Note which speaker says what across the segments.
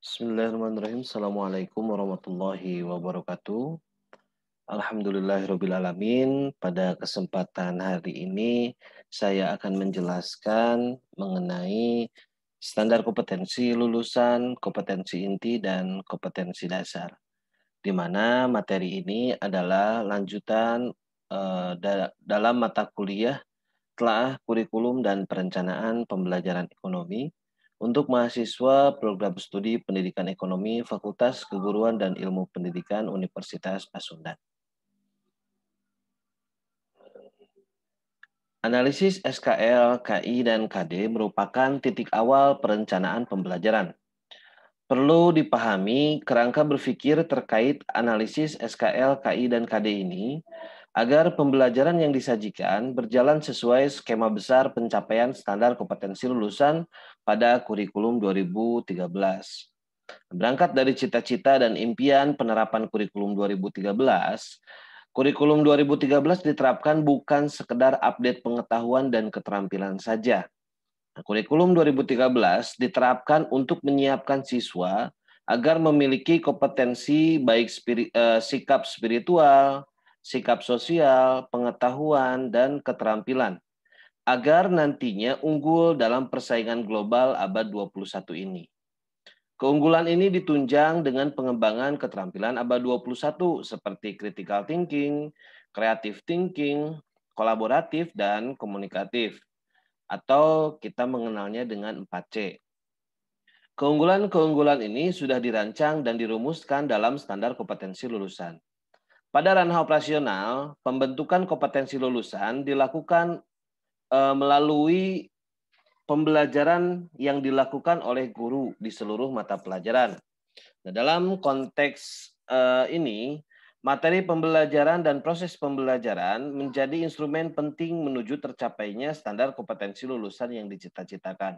Speaker 1: Bismillahirrahmanirrahim. Assalamualaikum warahmatullahi wabarakatuh. Alhamdulillahirrabbilalamin. Pada kesempatan hari ini, saya akan menjelaskan mengenai standar kompetensi lulusan, kompetensi inti, dan kompetensi dasar. Di mana materi ini adalah lanjutan dalam mata kuliah Telaah Kurikulum dan Perencanaan Pembelajaran Ekonomi untuk mahasiswa program studi Pendidikan Ekonomi Fakultas Keguruan dan Ilmu Pendidikan Universitas Pasundan. Analisis SKL, KI, dan KD merupakan titik awal perencanaan pembelajaran. Perlu dipahami kerangka berpikir terkait analisis SKL, KI, dan KD ini agar pembelajaran yang disajikan berjalan sesuai skema besar pencapaian standar kompetensi lulusan pada kurikulum 2013. Berangkat dari cita-cita dan impian penerapan kurikulum 2013, kurikulum 2013 diterapkan bukan sekedar update pengetahuan dan keterampilan saja. Kurikulum 2013 diterapkan untuk menyiapkan siswa agar memiliki kompetensi baik sikap spiritual, sikap sosial, pengetahuan, dan keterampilan agar nantinya unggul dalam persaingan global abad 21 ini. Keunggulan ini ditunjang dengan pengembangan keterampilan abad 21 seperti critical thinking, creative thinking, kolaboratif, dan komunikatif, atau kita mengenalnya dengan 4C. Keunggulan-keunggulan ini sudah dirancang dan dirumuskan dalam standar kompetensi lulusan. Pada ranah operasional, pembentukan kompetensi lulusan dilakukan melalui pembelajaran yang dilakukan oleh guru di seluruh mata pelajaran. Nah, dalam konteks ini, materi pembelajaran dan proses pembelajaran menjadi instrumen penting menuju tercapainya standar kompetensi lulusan yang dicita-citakan.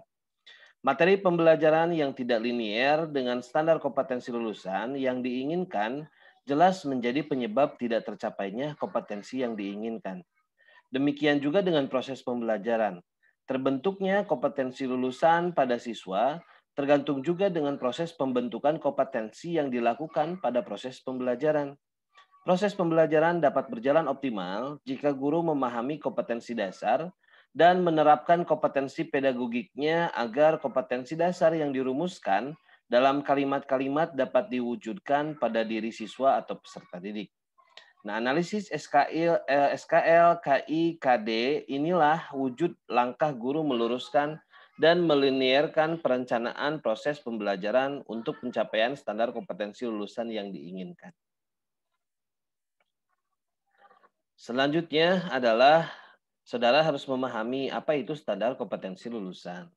Speaker 1: Materi pembelajaran yang tidak linier dengan standar kompetensi lulusan yang diinginkan jelas menjadi penyebab tidak tercapainya kompetensi yang diinginkan. Demikian juga dengan proses pembelajaran. Terbentuknya kompetensi lulusan pada siswa tergantung juga dengan proses pembentukan kompetensi yang dilakukan pada proses pembelajaran. Proses pembelajaran dapat berjalan optimal jika guru memahami kompetensi dasar dan menerapkan kompetensi pedagogiknya agar kompetensi dasar yang dirumuskan dalam kalimat-kalimat dapat diwujudkan pada diri siswa atau peserta didik. Nah, analisis SKL, KI, KD inilah wujud langkah guru meluruskan dan melinierkan perencanaan proses pembelajaran untuk pencapaian standar kompetensi lulusan yang diinginkan. Selanjutnya adalah saudara harus memahami apa itu standar kompetensi lulusan.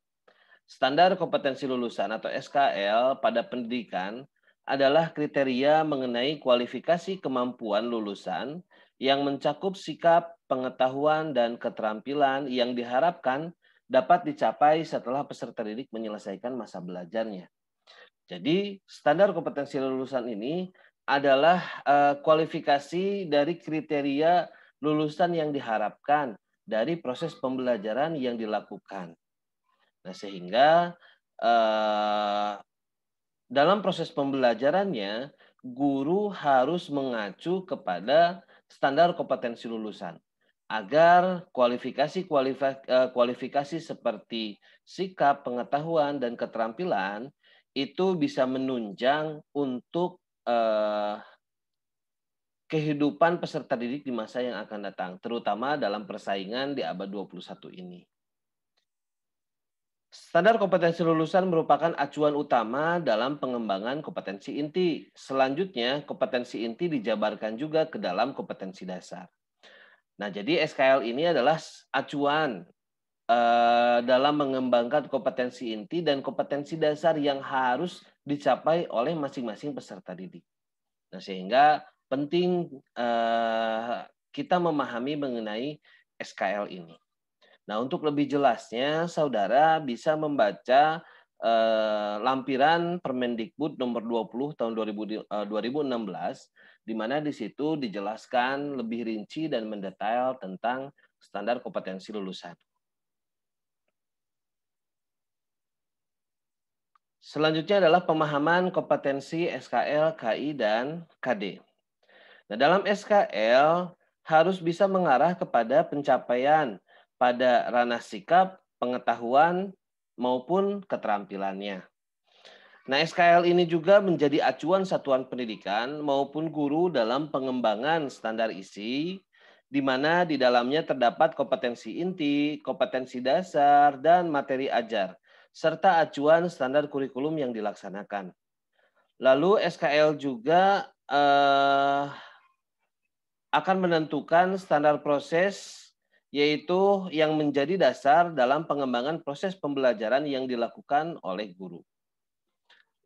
Speaker 1: Standar kompetensi lulusan atau SKL pada pendidikan adalah kriteria mengenai kualifikasi kemampuan lulusan yang mencakup sikap, pengetahuan, dan keterampilan yang diharapkan dapat dicapai setelah peserta didik menyelesaikan masa belajarnya. Jadi, standar kompetensi lulusan ini adalah kualifikasi dari kriteria lulusan yang diharapkan dari proses pembelajaran yang dilakukan. Nah, sehingga dalam proses pembelajarannya, guru harus mengacu kepada standar kompetensi lulusan agar kualifikasi seperti sikap, pengetahuan, dan keterampilan itu bisa menunjang untuk kehidupan peserta didik di masa yang akan datang, terutama dalam persaingan di abad 21 ini. Standar kompetensi lulusan merupakan acuan utama dalam pengembangan kompetensi inti. Selanjutnya, kompetensi inti dijabarkan juga ke dalam kompetensi dasar. Nah, jadi SKL ini adalah acuan dalam mengembangkan kompetensi inti dan kompetensi dasar yang harus dicapai oleh masing-masing peserta didik. Nah, sehingga penting kita memahami mengenai SKL ini. Nah, untuk lebih jelasnya, saudara bisa membaca lampiran Permendikbud nomor 20 tahun 2016, di mana di situ dijelaskan lebih rinci dan mendetail tentang standar kompetensi lulusan. Selanjutnya adalah pemahaman kompetensi SKL, KI, dan KD. Nah, dalam SKL harus bisa mengarah kepada pencapaian pada ranah sikap, pengetahuan, maupun keterampilannya. Nah, SKL ini juga menjadi acuan satuan pendidikan maupun guru dalam pengembangan standar isi, di mana di dalamnya terdapat kompetensi inti, kompetensi dasar, dan materi ajar, serta acuan standar kurikulum yang dilaksanakan. Lalu SKL juga akan menentukan standar proses, yaitu yang menjadi dasar dalam pengembangan proses pembelajaran yang dilakukan oleh guru.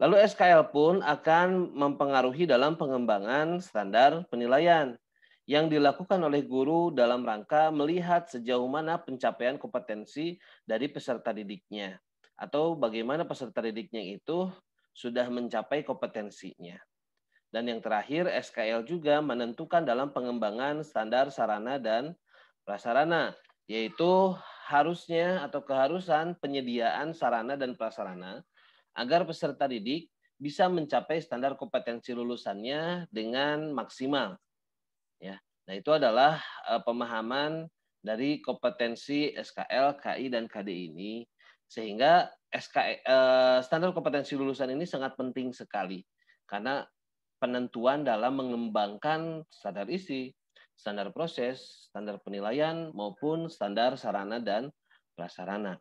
Speaker 1: Lalu SKL pun akan mempengaruhi dalam pengembangan standar penilaian yang dilakukan oleh guru dalam rangka melihat sejauh mana pencapaian kompetensi dari peserta didiknya atau bagaimana peserta didiknya itu sudah mencapai kompetensinya. Dan yang terakhir, SKL juga menentukan dalam pengembangan standar sarana dan prasarana, yaitu harusnya atau keharusan penyediaan sarana dan prasarana agar peserta didik bisa mencapai standar kompetensi lulusannya dengan maksimal. Ya, nah itu adalah pemahaman dari kompetensi SKL, KI, dan KD ini, sehingga standar kompetensi lulusan ini sangat penting sekali karena penentuan dalam mengembangkan standar isi, standar proses, standar penilaian, maupun standar sarana dan prasarana.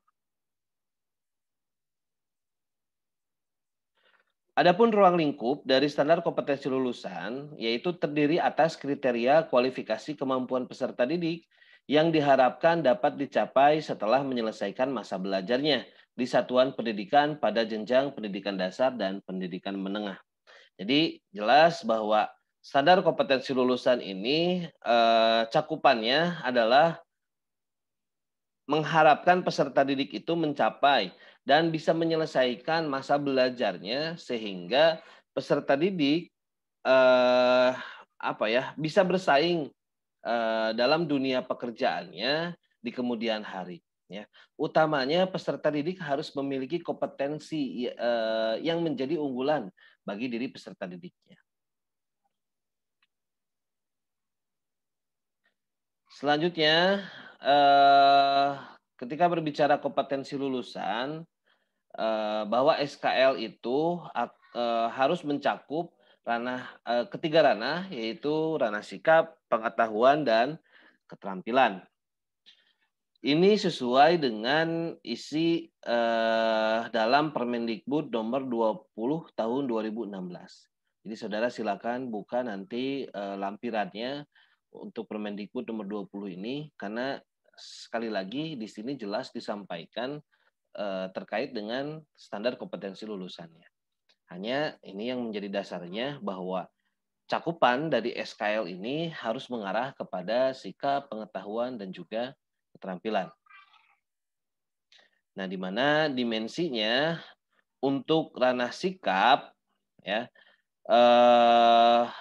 Speaker 1: Adapun ruang lingkup dari standar kompetensi lulusan, yaitu terdiri atas kriteria kualifikasi kemampuan peserta didik yang diharapkan dapat dicapai setelah menyelesaikan masa belajarnya di satuan pendidikan pada jenjang pendidikan dasar dan pendidikan menengah. Jadi jelas bahwa standar kompetensi lulusan ini cakupannya adalah mengharapkan peserta didik itu mencapai dan bisa menyelesaikan masa belajarnya sehingga peserta didik bisa bersaing dalam dunia pekerjaannya di kemudian hari. Ya, utamanya peserta didik harus memiliki kompetensi yang menjadi unggulan bagi diri peserta didiknya. Selanjutnya, ketika berbicara kompetensi lulusan, bahwa SKL itu harus mencakup ketiga ranah, yaitu ranah sikap, pengetahuan, dan keterampilan. Ini sesuai dengan isi dalam Permendikbud nomor 20 tahun 2016. Jadi saudara silakan buka nanti lampirannya untuk Permendikbud nomor 20 ini, karena sekali lagi di sini jelas disampaikan terkait dengan standar kompetensi lulusannya. Hanya ini yang menjadi dasarnya bahwa cakupan dari SKL ini harus mengarah kepada sikap, pengetahuan, dan juga keterampilan. Nah, di mana dimensinya untuk ranah sikap, ya,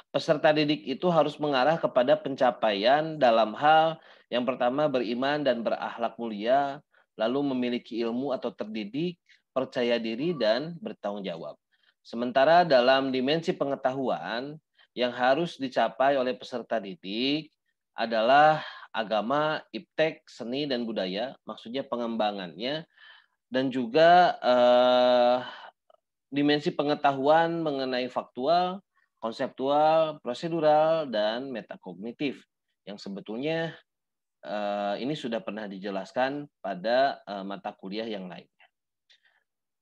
Speaker 1: peserta didik itu harus mengarah kepada pencapaian dalam hal yang pertama beriman dan berakhlak mulia, lalu memiliki ilmu atau terdidik, percaya diri, dan bertanggung jawab. Sementara dalam dimensi pengetahuan yang harus dicapai oleh peserta didik adalah agama, iptek, seni, dan budaya, maksudnya pengembangannya, dan juga dimensi pengetahuan mengenai faktual, konseptual, prosedural, dan metakognitif yang sebetulnya ini sudah pernah dijelaskan pada mata kuliah yang lainnya.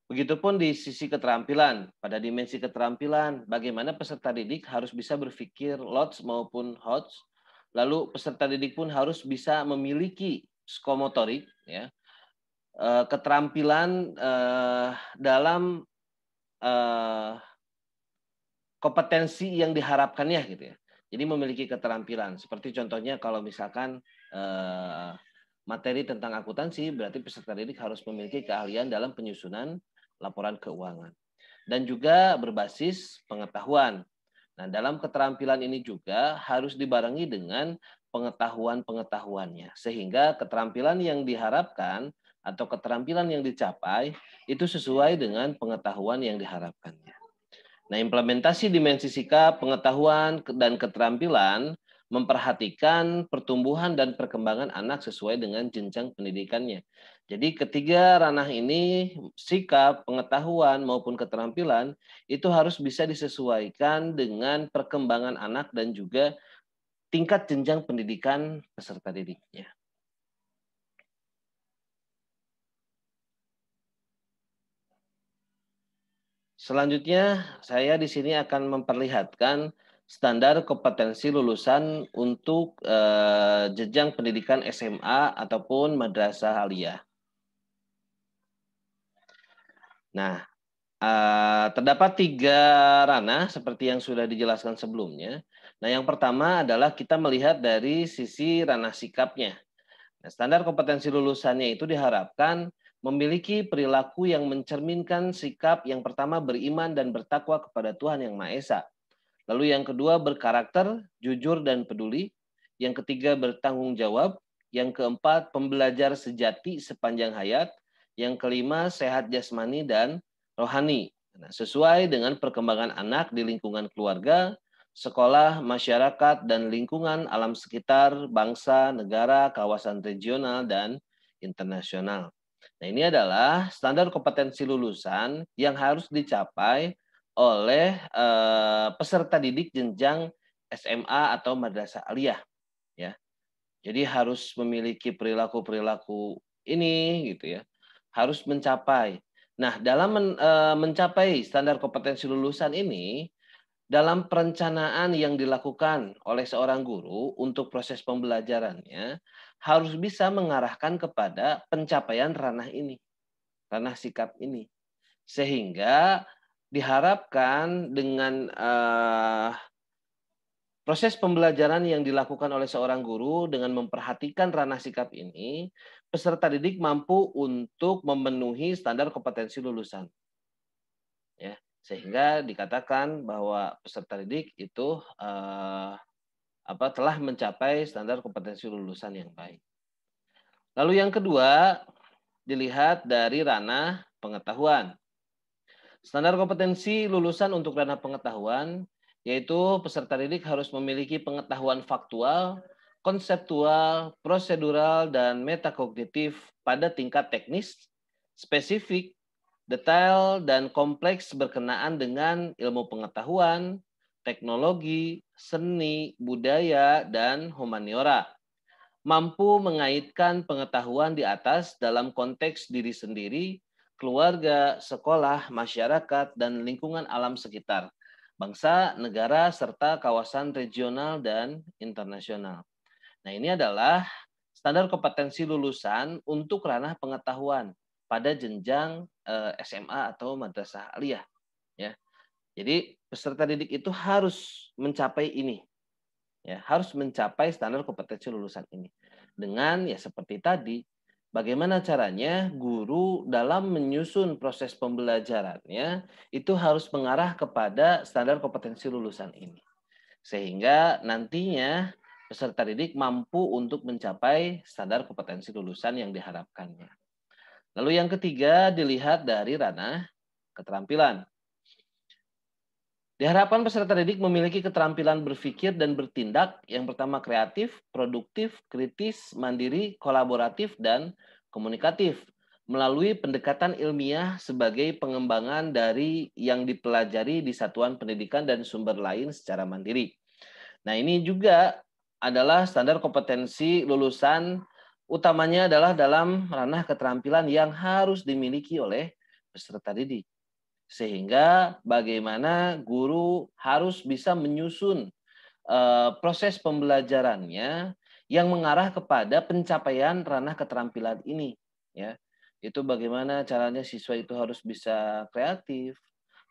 Speaker 1: Begitupun di sisi keterampilan, pada dimensi keterampilan, bagaimana peserta didik harus bisa berpikir LOTS maupun HOTS, lalu peserta didik pun harus bisa memiliki psikomotorik, ya, keterampilan dalam kompetensi yang diharapkannya gitu ya. Jadi memiliki keterampilan. Seperti contohnya kalau misalkan materi tentang akuntansi, berarti peserta didik harus memiliki keahlian dalam penyusunan laporan keuangan. Dan juga berbasis pengetahuan. Nah, dalam keterampilan ini juga harus dibarengi dengan pengetahuan-pengetahuannya. Sehingga keterampilan yang diharapkan atau keterampilan yang dicapai itu sesuai dengan pengetahuan yang diharapkannya. Nah, implementasi dimensi sikap, pengetahuan, dan keterampilan memperhatikan pertumbuhan dan perkembangan anak sesuai dengan jenjang pendidikannya. Jadi ketiga ranah ini, sikap, pengetahuan, maupun keterampilan, itu harus bisa disesuaikan dengan perkembangan anak dan juga tingkat jenjang pendidikan peserta didiknya. Selanjutnya, saya di sini akan memperlihatkan standar kompetensi lulusan untuk jenjang pendidikan SMA ataupun madrasah aliyah. Nah, terdapat 3 ranah seperti yang sudah dijelaskan sebelumnya. Nah, yang pertama adalah kita melihat dari sisi ranah sikapnya. Nah, standar kompetensi lulusannya itu diharapkan memiliki perilaku yang mencerminkan sikap yang pertama beriman dan bertakwa kepada Tuhan Yang Maha Esa. Lalu yang kedua berkarakter, jujur dan peduli. Yang ketiga bertanggung jawab. Yang keempat pembelajar sejati sepanjang hayat. Yang kelima sehat jasmani dan rohani. Nah, sesuai dengan perkembangan anak di lingkungan keluarga, sekolah, masyarakat, dan lingkungan alam sekitar, bangsa, negara, kawasan regional, dan internasional. Nah, ini adalah standar kompetensi lulusan yang harus dicapai oleh peserta didik jenjang SMA atau madrasah aliyah, ya. Jadi harus memiliki perilaku-perilaku ini gitu ya. Harus mencapai. Nah, dalam mencapai standar kompetensi lulusan ini, dalam perencanaan yang dilakukan oleh seorang guru untuk proses pembelajarannya harus bisa mengarahkan kepada pencapaian ranah ini, ranah sikap ini. Sehingga diharapkan dengan proses pembelajaran yang dilakukan oleh seorang guru dengan memperhatikan ranah sikap ini, peserta didik mampu untuk memenuhi standar kompetensi lulusan. Ya, sehingga dikatakan bahwa peserta didik itu telah mencapai standar kompetensi lulusan yang baik. Lalu yang kedua, dilihat dari ranah pengetahuan. Standar kompetensi lulusan untuk ranah pengetahuan yaitu peserta didik harus memiliki pengetahuan faktual, konseptual, prosedural, dan metakognitif pada tingkat teknis, spesifik, detail, dan kompleks berkenaan dengan ilmu pengetahuan, teknologi, seni, budaya, dan humaniora. Mampu mengaitkan pengetahuan di atas dalam konteks diri sendiri, keluarga, sekolah, masyarakat, dan lingkungan alam sekitar, bangsa, negara, serta kawasan regional dan internasional. Nah, ini adalah standar kompetensi lulusan untuk ranah pengetahuan pada jenjang SMA atau madrasah aliyah. Ya. Jadi peserta didik itu harus mencapai ini. Ya, harus mencapai standar kompetensi lulusan ini. Dengan ya seperti tadi, bagaimana caranya guru dalam menyusun proses pembelajarannya itu harus mengarah kepada standar kompetensi lulusan ini. Sehingga nantinya peserta didik mampu untuk mencapai standar kompetensi lulusan yang diharapkannya. Lalu yang ketiga dilihat dari ranah keterampilan. Diharapkan peserta didik memiliki keterampilan berpikir dan bertindak yang pertama kreatif, produktif, kritis, mandiri, kolaboratif, dan komunikatif melalui pendekatan ilmiah sebagai pengembangan dari yang dipelajari di satuan pendidikan dan sumber lain secara mandiri. Nah, ini juga adalah standar kompetensi lulusan utamanya adalah dalam ranah keterampilan yang harus dimiliki oleh peserta didik. Sehingga bagaimana guru harus bisa menyusun proses pembelajarannya yang mengarah kepada pencapaian ranah keterampilan ini, ya. Itu bagaimana caranya siswa itu harus bisa kreatif,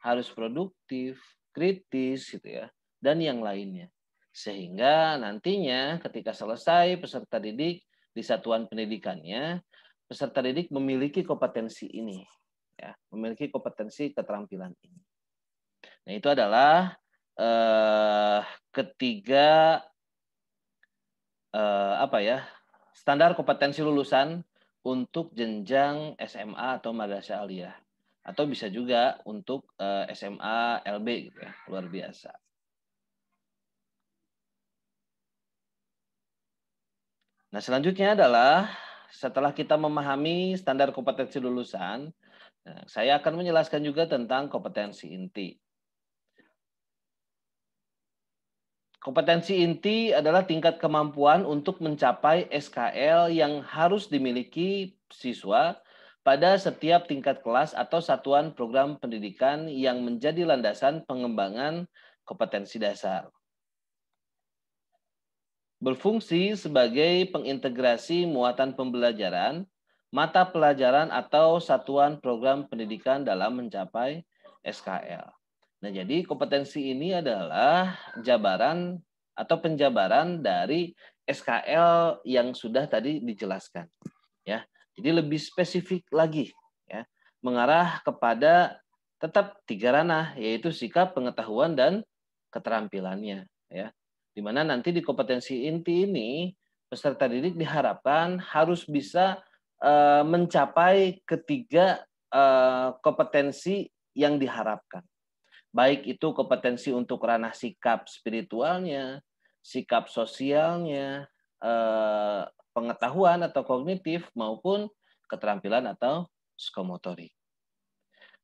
Speaker 1: harus produktif, kritis gitu ya, dan yang lainnya. Sehingga nantinya ketika selesai peserta didik di satuan pendidikannya, peserta didik memiliki kompetensi ini. Ya, memiliki kompetensi keterampilan ini. Nah, itu adalah ketiga standar kompetensi lulusan untuk jenjang SMA atau madrasah aliyah. Atau bisa juga untuk SMA LB gitu ya, luar biasa. Nah, selanjutnya adalah setelah kita memahami standar kompetensi lulusan, saya akan menjelaskan juga tentang kompetensi inti. Kompetensi inti adalah tingkat kemampuan untuk mencapai SKL yang harus dimiliki siswa pada setiap tingkat kelas atau satuan program pendidikan yang menjadi landasan pengembangan kompetensi dasar. Berfungsi sebagai pengintegrasi muatan pembelajaran, mata pelajaran atau satuan program pendidikan dalam mencapai SKL. Nah, jadi kompetensi ini adalah jabaran atau penjabaran dari SKL yang sudah tadi dijelaskan, ya. Jadi lebih spesifik lagi, ya, mengarah kepada tetap 3 ranah, yaitu sikap, pengetahuan, dan keterampilannya, ya. Di mana nanti di kompetensi inti ini peserta didik diharapkan harus bisa mencapai ketiga kompetensi yang diharapkan. Baik itu kompetensi untuk ranah sikap spiritualnya, sikap sosialnya, pengetahuan atau kognitif maupun keterampilan atau psikomotorik.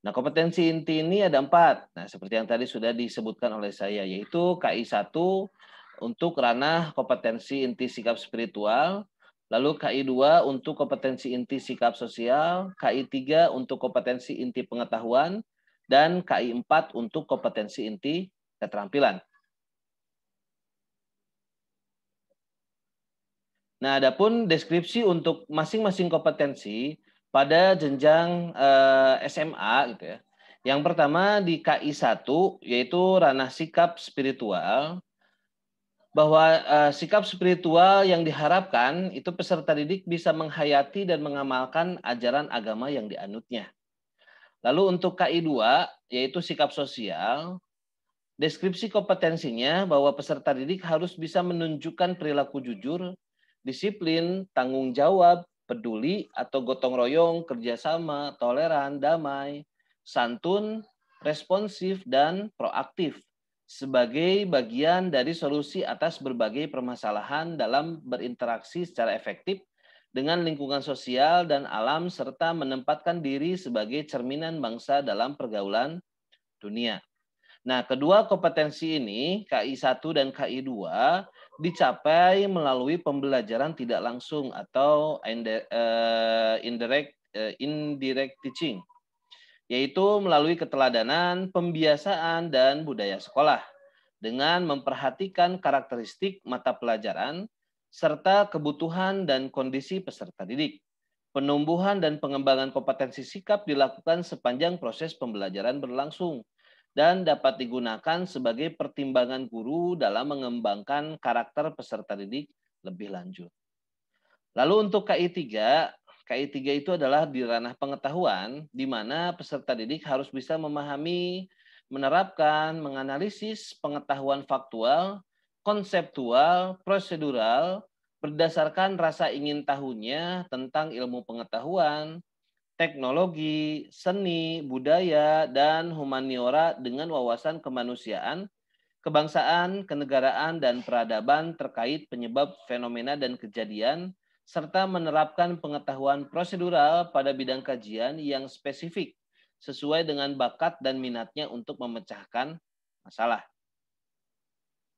Speaker 1: Nah, kompetensi inti ini ada 4. Nah, seperti yang tadi sudah disebutkan oleh saya, yaitu KI 1 untuk ranah kompetensi inti sikap spiritual, lalu KI 2 untuk kompetensi inti sikap sosial, KI 3 untuk kompetensi inti pengetahuan, dan KI 4 untuk kompetensi inti keterampilan. Nah, adapun deskripsi untuk masing-masing kompetensi pada jenjang SMA gitu ya. Yang pertama di KI 1 yaitu ranah sikap spiritual, bahwa sikap spiritual yang diharapkan itu peserta didik bisa menghayati dan mengamalkan ajaran agama yang dianutnya. Lalu untuk KI 2 yaitu sikap sosial, deskripsi kompetensinya bahwa peserta didik harus bisa menunjukkan perilaku jujur, disiplin, tanggung jawab, peduli atau gotong royong, kerjasama, toleran, damai, santun, responsif, dan proaktif sebagai bagian dari solusi atas berbagai permasalahan dalam berinteraksi secara efektif dengan lingkungan sosial dan alam serta menempatkan diri sebagai cerminan bangsa dalam pergaulan dunia. Nah, kedua kompetensi ini, KI 1 dan KI 2, dicapai melalui pembelajaran tidak langsung atau indirect teaching, yaitu melalui keteladanan, pembiasaan, dan budaya sekolah, dengan memperhatikan karakteristik mata pelajaran, serta kebutuhan dan kondisi peserta didik. Penumbuhan dan pengembangan kompetensi sikap dilakukan sepanjang proses pembelajaran berlangsung, dan dapat digunakan sebagai pertimbangan guru dalam mengembangkan karakter peserta didik lebih lanjut. Lalu untuk KI 3 itu adalah di ranah pengetahuan, di mana peserta didik harus bisa memahami, menerapkan, menganalisis pengetahuan faktual, konseptual, prosedural, berdasarkan rasa ingin tahunya tentang ilmu pengetahuan, teknologi, seni, budaya, dan humaniora dengan wawasan kemanusiaan, kebangsaan, kenegaraan, dan peradaban terkait penyebab fenomena dan kejadian, serta menerapkan pengetahuan prosedural pada bidang kajian yang spesifik sesuai dengan bakat dan minatnya untuk memecahkan masalah.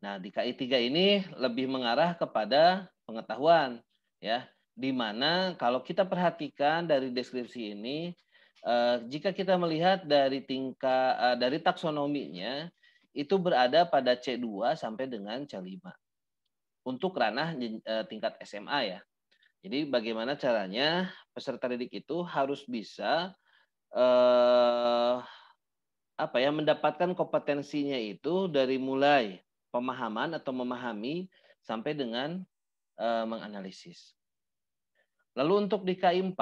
Speaker 1: Nah, di KI 3 ini lebih mengarah kepada pengetahuan, ya, di mana kalau kita perhatikan dari deskripsi ini, jika kita melihat dari dari taksonominya, itu berada pada C2 sampai dengan C5 untuk ranah tingkat SMA ya. Jadi bagaimana caranya peserta didik itu harus bisa mendapatkan kompetensinya itu dari mulai pemahaman atau memahami sampai dengan menganalisis. Lalu untuk di KI 4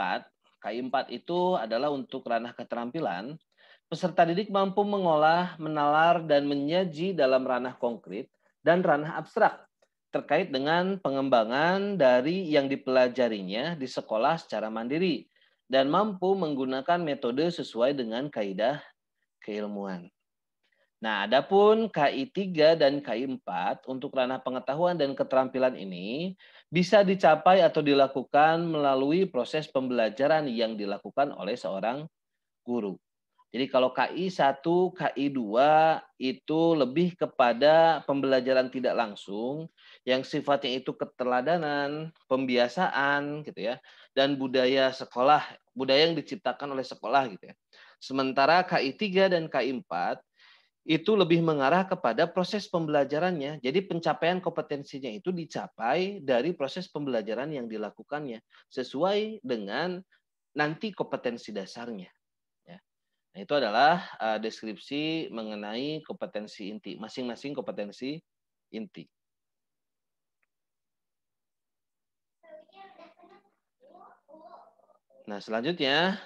Speaker 1: itu adalah untuk ranah keterampilan. Peserta didik mampu mengolah, menalar, dan menyaji dalam ranah konkret dan ranah abstrak terkait dengan pengembangan dari yang dipelajarinya di sekolah secara mandiri dan mampu menggunakan metode sesuai dengan kaidah keilmuan. Nah, adapun KI 3 dan KI 4 untuk ranah pengetahuan dan keterampilan ini bisa dicapai atau dilakukan melalui proses pembelajaran yang dilakukan oleh seorang guru. Jadi kalau KI 1, KI 2 itu lebih kepada pembelajaran tidak langsung yang sifatnya itu keteladanan, pembiasaan gitu ya, dan budaya sekolah, budaya yang diciptakan oleh sekolah gitu ya. Sementara KI 3 dan KI 4 itu lebih mengarah kepada proses pembelajarannya. Jadi pencapaian kompetensinya itu dicapai dari proses pembelajaran yang dilakukannya sesuai dengan nanti kompetensi dasarnya. Ya. Nah, itu adalah deskripsi mengenai kompetensi inti, masing-masing kompetensi inti. Nah, selanjutnya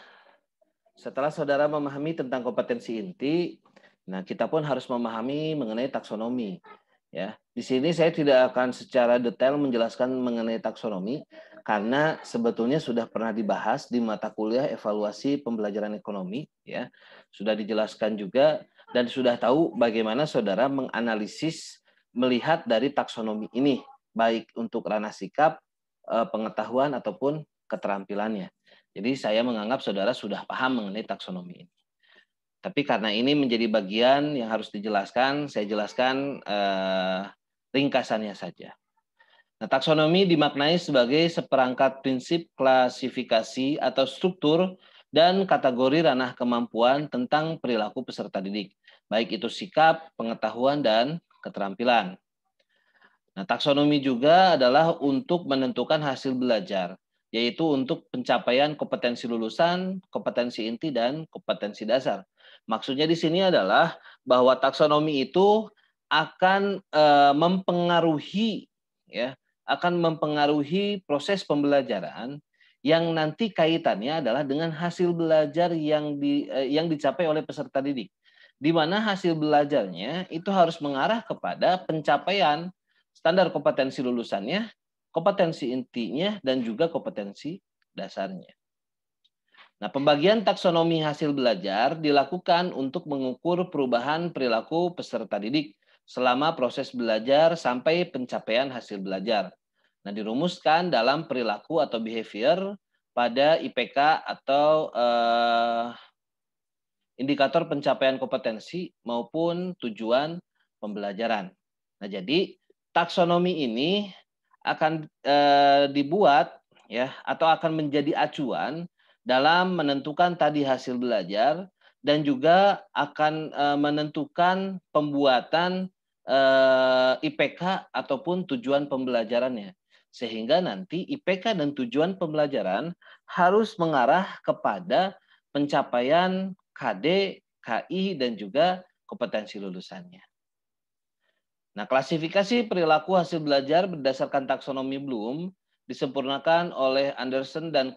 Speaker 1: setelah saudara memahami tentang kompetensi inti, nah kita pun harus memahami mengenai taksonomi. Ya, di sini saya tidak akan secara detail menjelaskan mengenai taksonomi karena sebetulnya sudah pernah dibahas di mata kuliah evaluasi pembelajaran ekonomi, ya. Sudah dijelaskan juga dan sudah tahu bagaimana saudara menganalisis melihat dari taksonomi ini, baik untuk ranah sikap, pengetahuan ataupun keterampilannya. Jadi saya menganggap saudara sudah paham mengenai taksonomi ini. Tapi karena ini menjadi bagian yang harus dijelaskan, saya jelaskan ringkasannya saja. Nah, taksonomi dimaknai sebagai seperangkat prinsip klasifikasi atau struktur dan kategori ranah kemampuan tentang perilaku peserta didik, baik itu sikap, pengetahuan, dan keterampilan. Nah, taksonomi juga adalah untuk menentukan hasil belajar, yaitu untuk pencapaian kompetensi lulusan, kompetensi inti, dan kompetensi dasar. Maksudnya di sini adalah bahwa taksonomi itu akan mempengaruhi, ya, akan mempengaruhi proses pembelajaran yang nanti kaitannya adalah dengan hasil belajar yang dicapai oleh peserta didik. Di mana hasil belajarnya itu harus mengarah kepada pencapaian standar kompetensi lulusannya, kompetensi intinya, dan juga kompetensi dasarnya. Nah, pembagian taksonomi hasil belajar dilakukan untuk mengukur perubahan perilaku peserta didik selama proses belajar sampai pencapaian hasil belajar. Nah, dirumuskan dalam perilaku atau behavior pada IPK atau indikator pencapaian kompetensi maupun tujuan pembelajaran. Nah, jadi taksonomi ini akan dibuat ya atau akan menjadi acuan dalam menentukan tadi hasil belajar dan juga akan menentukan pembuatan IPK ataupun tujuan pembelajarannya. Sehingga nanti IPK dan tujuan pembelajaran harus mengarah kepada pencapaian KD, KI, dan juga kompetensi lulusannya. Nah, klasifikasi perilaku hasil belajar berdasarkan taksonomi Bloom disempurnakan oleh Anderson dan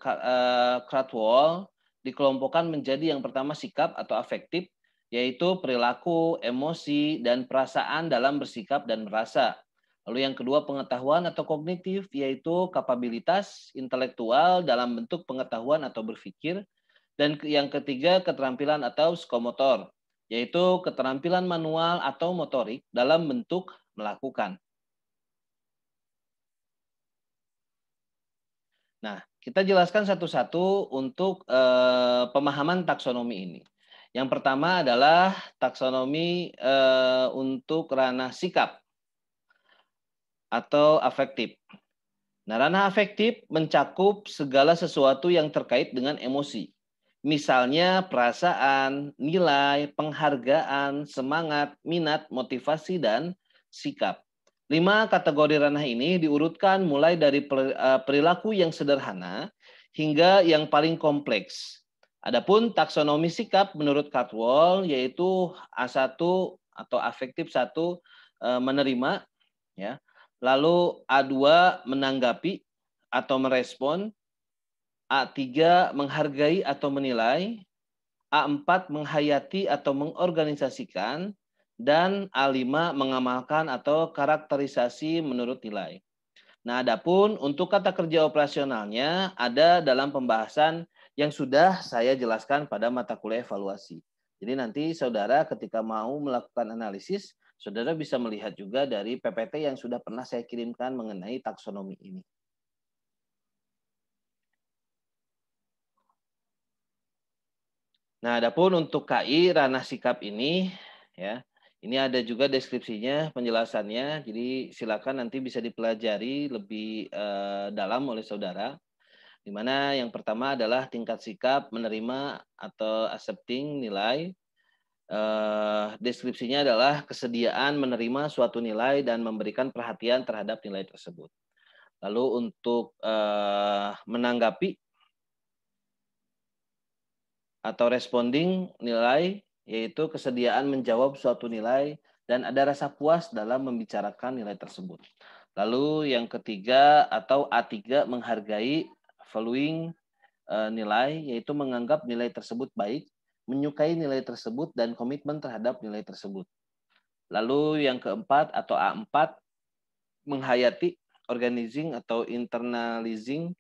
Speaker 1: Krathwohl, dikelompokkan menjadi yang pertama sikap atau afektif, yaitu perilaku, emosi, dan perasaan dalam bersikap dan merasa. Lalu yang kedua pengetahuan atau kognitif, yaitu kapabilitas intelektual dalam bentuk pengetahuan atau berpikir. Dan yang ketiga keterampilan atau psikomotor, yaitu keterampilan manual atau motorik dalam bentuk melakukan. Nah, kita jelaskan satu-satu untuk pemahaman taksonomi ini. Yang pertama adalah taksonomi untuk ranah sikap atau afektif. Nah, ranah afektif mencakup segala sesuatu yang terkait dengan emosi. Misalnya perasaan, nilai, penghargaan, semangat, minat, motivasi, dan sikap. 5 kategori ranah ini diurutkan mulai dari perilaku yang sederhana hingga yang paling kompleks. Adapun taksonomi sikap menurut Krathwohl yaitu A1 atau afektif 1 menerima, ya. Lalu A2 menanggapi atau merespon, A3 menghargai atau menilai, A4 menghayati atau mengorganisasikan, dan A5 mengamalkan atau karakterisasi menurut nilai. Nah, adapun untuk kata kerja operasionalnya ada dalam pembahasan yang sudah saya jelaskan pada mata kuliah evaluasi. Jadi nanti saudara ketika mau melakukan analisis, saudara bisa melihat juga dari PPT yang sudah pernah saya kirimkan mengenai taksonomi ini. Nah, adapun untuk KI ranah sikap ini, ya, ini ada juga deskripsinya, penjelasannya. Jadi silakan nanti bisa dipelajari lebih dalam oleh saudara. Di mana yang pertama adalah tingkat sikap menerima atau accepting nilai. Deskripsinya adalah kesediaan menerima suatu nilai dan memberikan perhatian terhadap nilai tersebut. Lalu untuk menanggapi atau responding nilai, yaitu kesediaan menjawab suatu nilai dan ada rasa puas dalam membicarakan nilai tersebut. Lalu yang ketiga atau A3 menghargai valuing nilai, yaitu menganggap nilai tersebut baik, menyukai nilai tersebut, dan komitmen terhadap nilai tersebut. Lalu yang keempat atau A4 menghayati organizing atau internalizing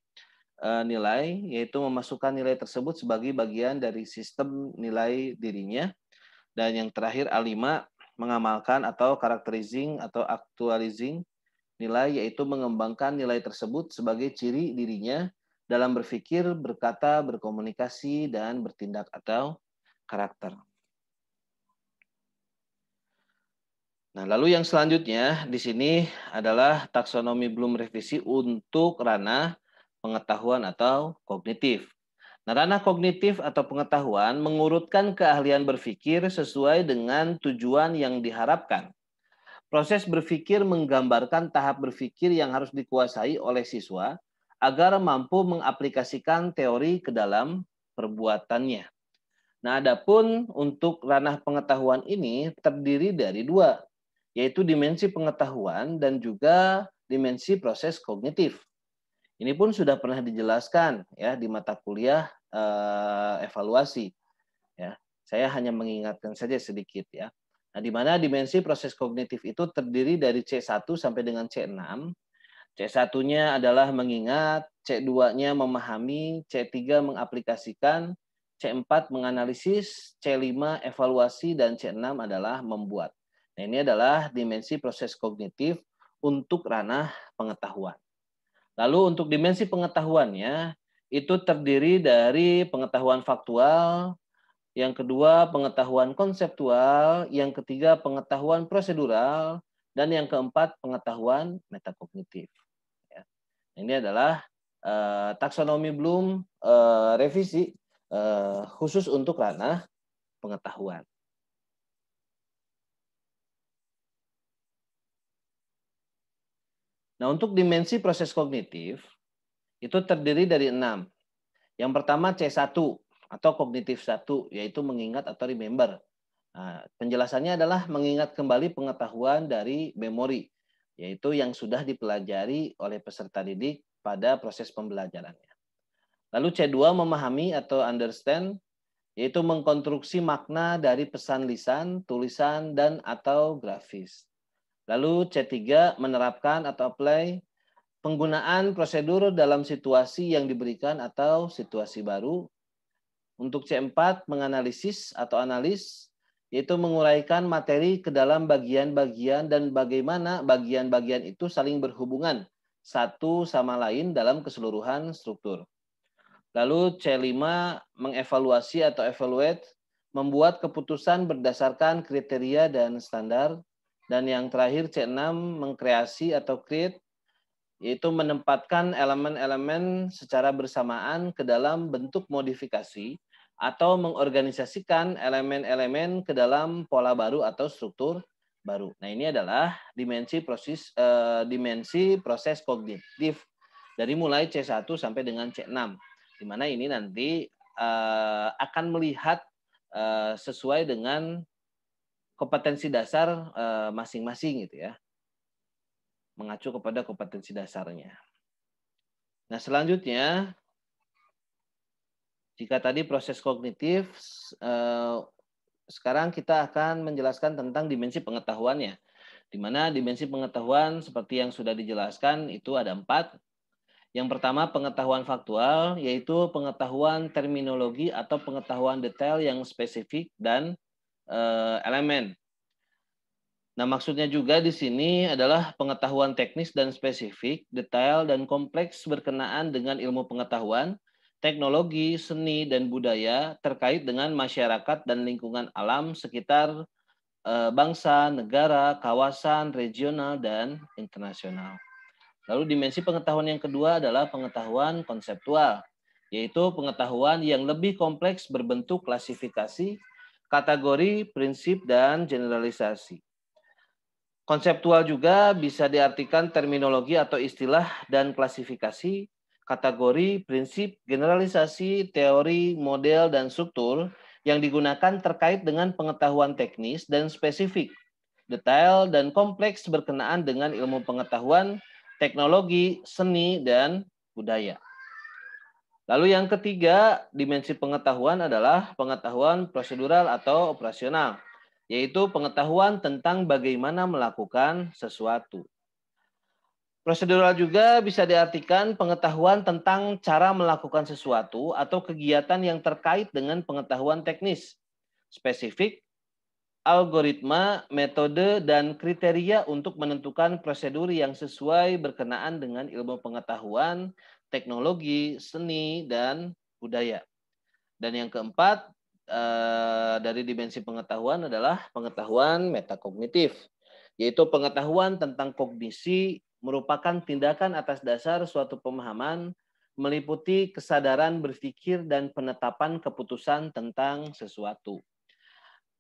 Speaker 1: nilai, yaitu memasukkan nilai tersebut sebagai bagian dari sistem nilai dirinya. Dan yang terakhir A5 mengamalkan atau characterizing atau actualizing nilai, yaitu mengembangkan nilai tersebut sebagai ciri dirinya dalam berpikir, berkata, berkomunikasi, dan bertindak atau karakter. Nah, lalu yang selanjutnya di sini adalah taksonomi Bloom revisi untuk ranah pengetahuan atau kognitif. Nah, ranah kognitif atau pengetahuan mengurutkan keahlian berpikir sesuai dengan tujuan yang diharapkan. Proses berpikir menggambarkan tahap berpikir yang harus dikuasai oleh siswa agar mampu mengaplikasikan teori ke dalam perbuatannya. Nah, adapun untuk ranah pengetahuan ini terdiri dari dua, yaitu dimensi pengetahuan dan juga dimensi proses kognitif. Ini pun sudah pernah dijelaskan ya di mata kuliah evaluasi. Ya, saya hanya mengingatkan saja sedikit ya. Nah, di mana dimensi proses kognitif itu terdiri dari C1 sampai dengan C6. C1-nya adalah mengingat, C2-nya memahami, C3 mengaplikasikan, C4 menganalisis, C5 evaluasi, dan C6 adalah membuat. Nah, ini adalah dimensi proses kognitif untuk ranah pengetahuan. Lalu untuk dimensi pengetahuannya, itu terdiri dari pengetahuan faktual, yang kedua pengetahuan konseptual, yang ketiga pengetahuan prosedural, dan yang keempat pengetahuan metakognitif. Ya. Ini adalah taksonomi Bloom revisi khusus untuk ranah pengetahuan. Nah, untuk dimensi proses kognitif itu terdiri dari 6. Yang pertama C1 atau kognitif 1, yaitu mengingat atau remember. Nah, penjelasannya adalah mengingat kembali pengetahuan dari memori, yaitu yang sudah dipelajari oleh peserta didik pada proses pembelajarannya. Lalu C2 memahami atau understand, yaitu mengkonstruksi makna dari pesan lisan, tulisan, dan atau grafis. Lalu C3 menerapkan atau apply, penggunaan prosedur dalam situasi yang diberikan atau situasi baru. Untuk C4 menganalisis atau analis, yaitu menguraikan materi ke dalam bagian-bagian dan bagaimana bagian-bagian itu saling berhubungan satu sama lain dalam keseluruhan struktur. Lalu C5 mengevaluasi atau evaluate, membuat keputusan berdasarkan kriteria dan standar. Dan yang terakhir C6 mengkreasi atau create, yaitu menempatkan elemen-elemen secara bersamaan ke dalam bentuk modifikasi atau mengorganisasikan elemen-elemen ke dalam pola baru atau struktur baru. Nah, ini adalah dimensi proses kognitif dari mulai C1 sampai dengan C6. Di mana ini nanti akan melihat sesuai dengan kompetensi dasar masing-masing gitu ya. Mengacu kepada kompetensi dasarnya. Nah, selanjutnya, jika tadi proses kognitif sekarang kita akan menjelaskan tentang dimensi pengetahuannya. Di mana dimensi pengetahuan seperti yang sudah dijelaskan itu ada 4. Yang pertama pengetahuan faktual, yaitu pengetahuan terminologi atau pengetahuan detail yang spesifik dan elemen. Nah, maksudnya juga di sini adalah pengetahuan teknis dan spesifik, detail dan kompleks berkenaan dengan ilmu pengetahuan, teknologi, seni, dan budaya terkait dengan masyarakat dan lingkungan alam sekitar bangsa, negara, kawasan, regional, dan internasional. Lalu dimensi pengetahuan yang kedua adalah pengetahuan konseptual, yaitu pengetahuan yang lebih kompleks berbentuk klasifikasi, kategori, prinsip, dan generalisasi. Konseptual juga bisa diartikan terminologi atau istilah dan klasifikasi, kategori, prinsip, generalisasi, teori, model, dan struktur yang digunakan terkait dengan pengetahuan teknis dan spesifik, detail, dan kompleks berkenaan dengan ilmu pengetahuan, teknologi, seni, dan budaya. Lalu yang ketiga, dimensi pengetahuan adalah pengetahuan prosedural atau operasional, yaitu pengetahuan tentang bagaimana melakukan sesuatu. Prosedural juga bisa diartikan pengetahuan tentang cara melakukan sesuatu atau kegiatan yang terkait dengan pengetahuan teknis, spesifik, algoritma, metode, dan kriteria untuk menentukan prosedur yang sesuai berkenaan dengan ilmu pengetahuan, teknologi, seni, dan budaya. Dan yang keempat, dari dimensi pengetahuan adalah pengetahuan metakognitif, yaitu pengetahuan tentang kognisi merupakan tindakan atas dasar suatu pemahaman meliputi kesadaran berpikir dan penetapan keputusan tentang sesuatu.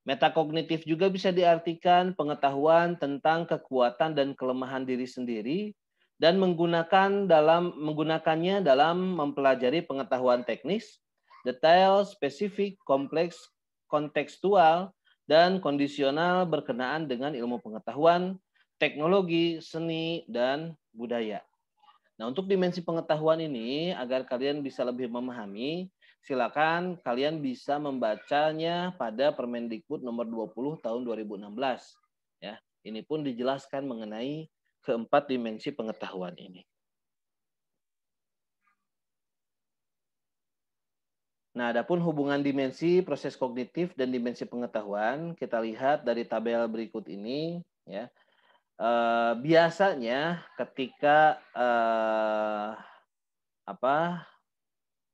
Speaker 1: Metakognitif juga bisa diartikan pengetahuan tentang kekuatan dan kelemahan diri sendiri dan menggunakannya dalam mempelajari pengetahuan teknis, detail, spesifik, kompleks, kontekstual, dan kondisional berkenaan dengan ilmu pengetahuan, teknologi, seni, dan budaya. Nah, untuk dimensi pengetahuan ini, agar kalian bisa lebih memahami, silakan kalian bisa membacanya pada Permendikbud nomor 20 tahun 2016. Ya, ini pun dijelaskan mengenai keempat dimensi pengetahuan ini. Nah, adapun hubungan dimensi proses kognitif dan dimensi pengetahuan, kita lihat dari tabel berikut ini, ya. Biasanya ketika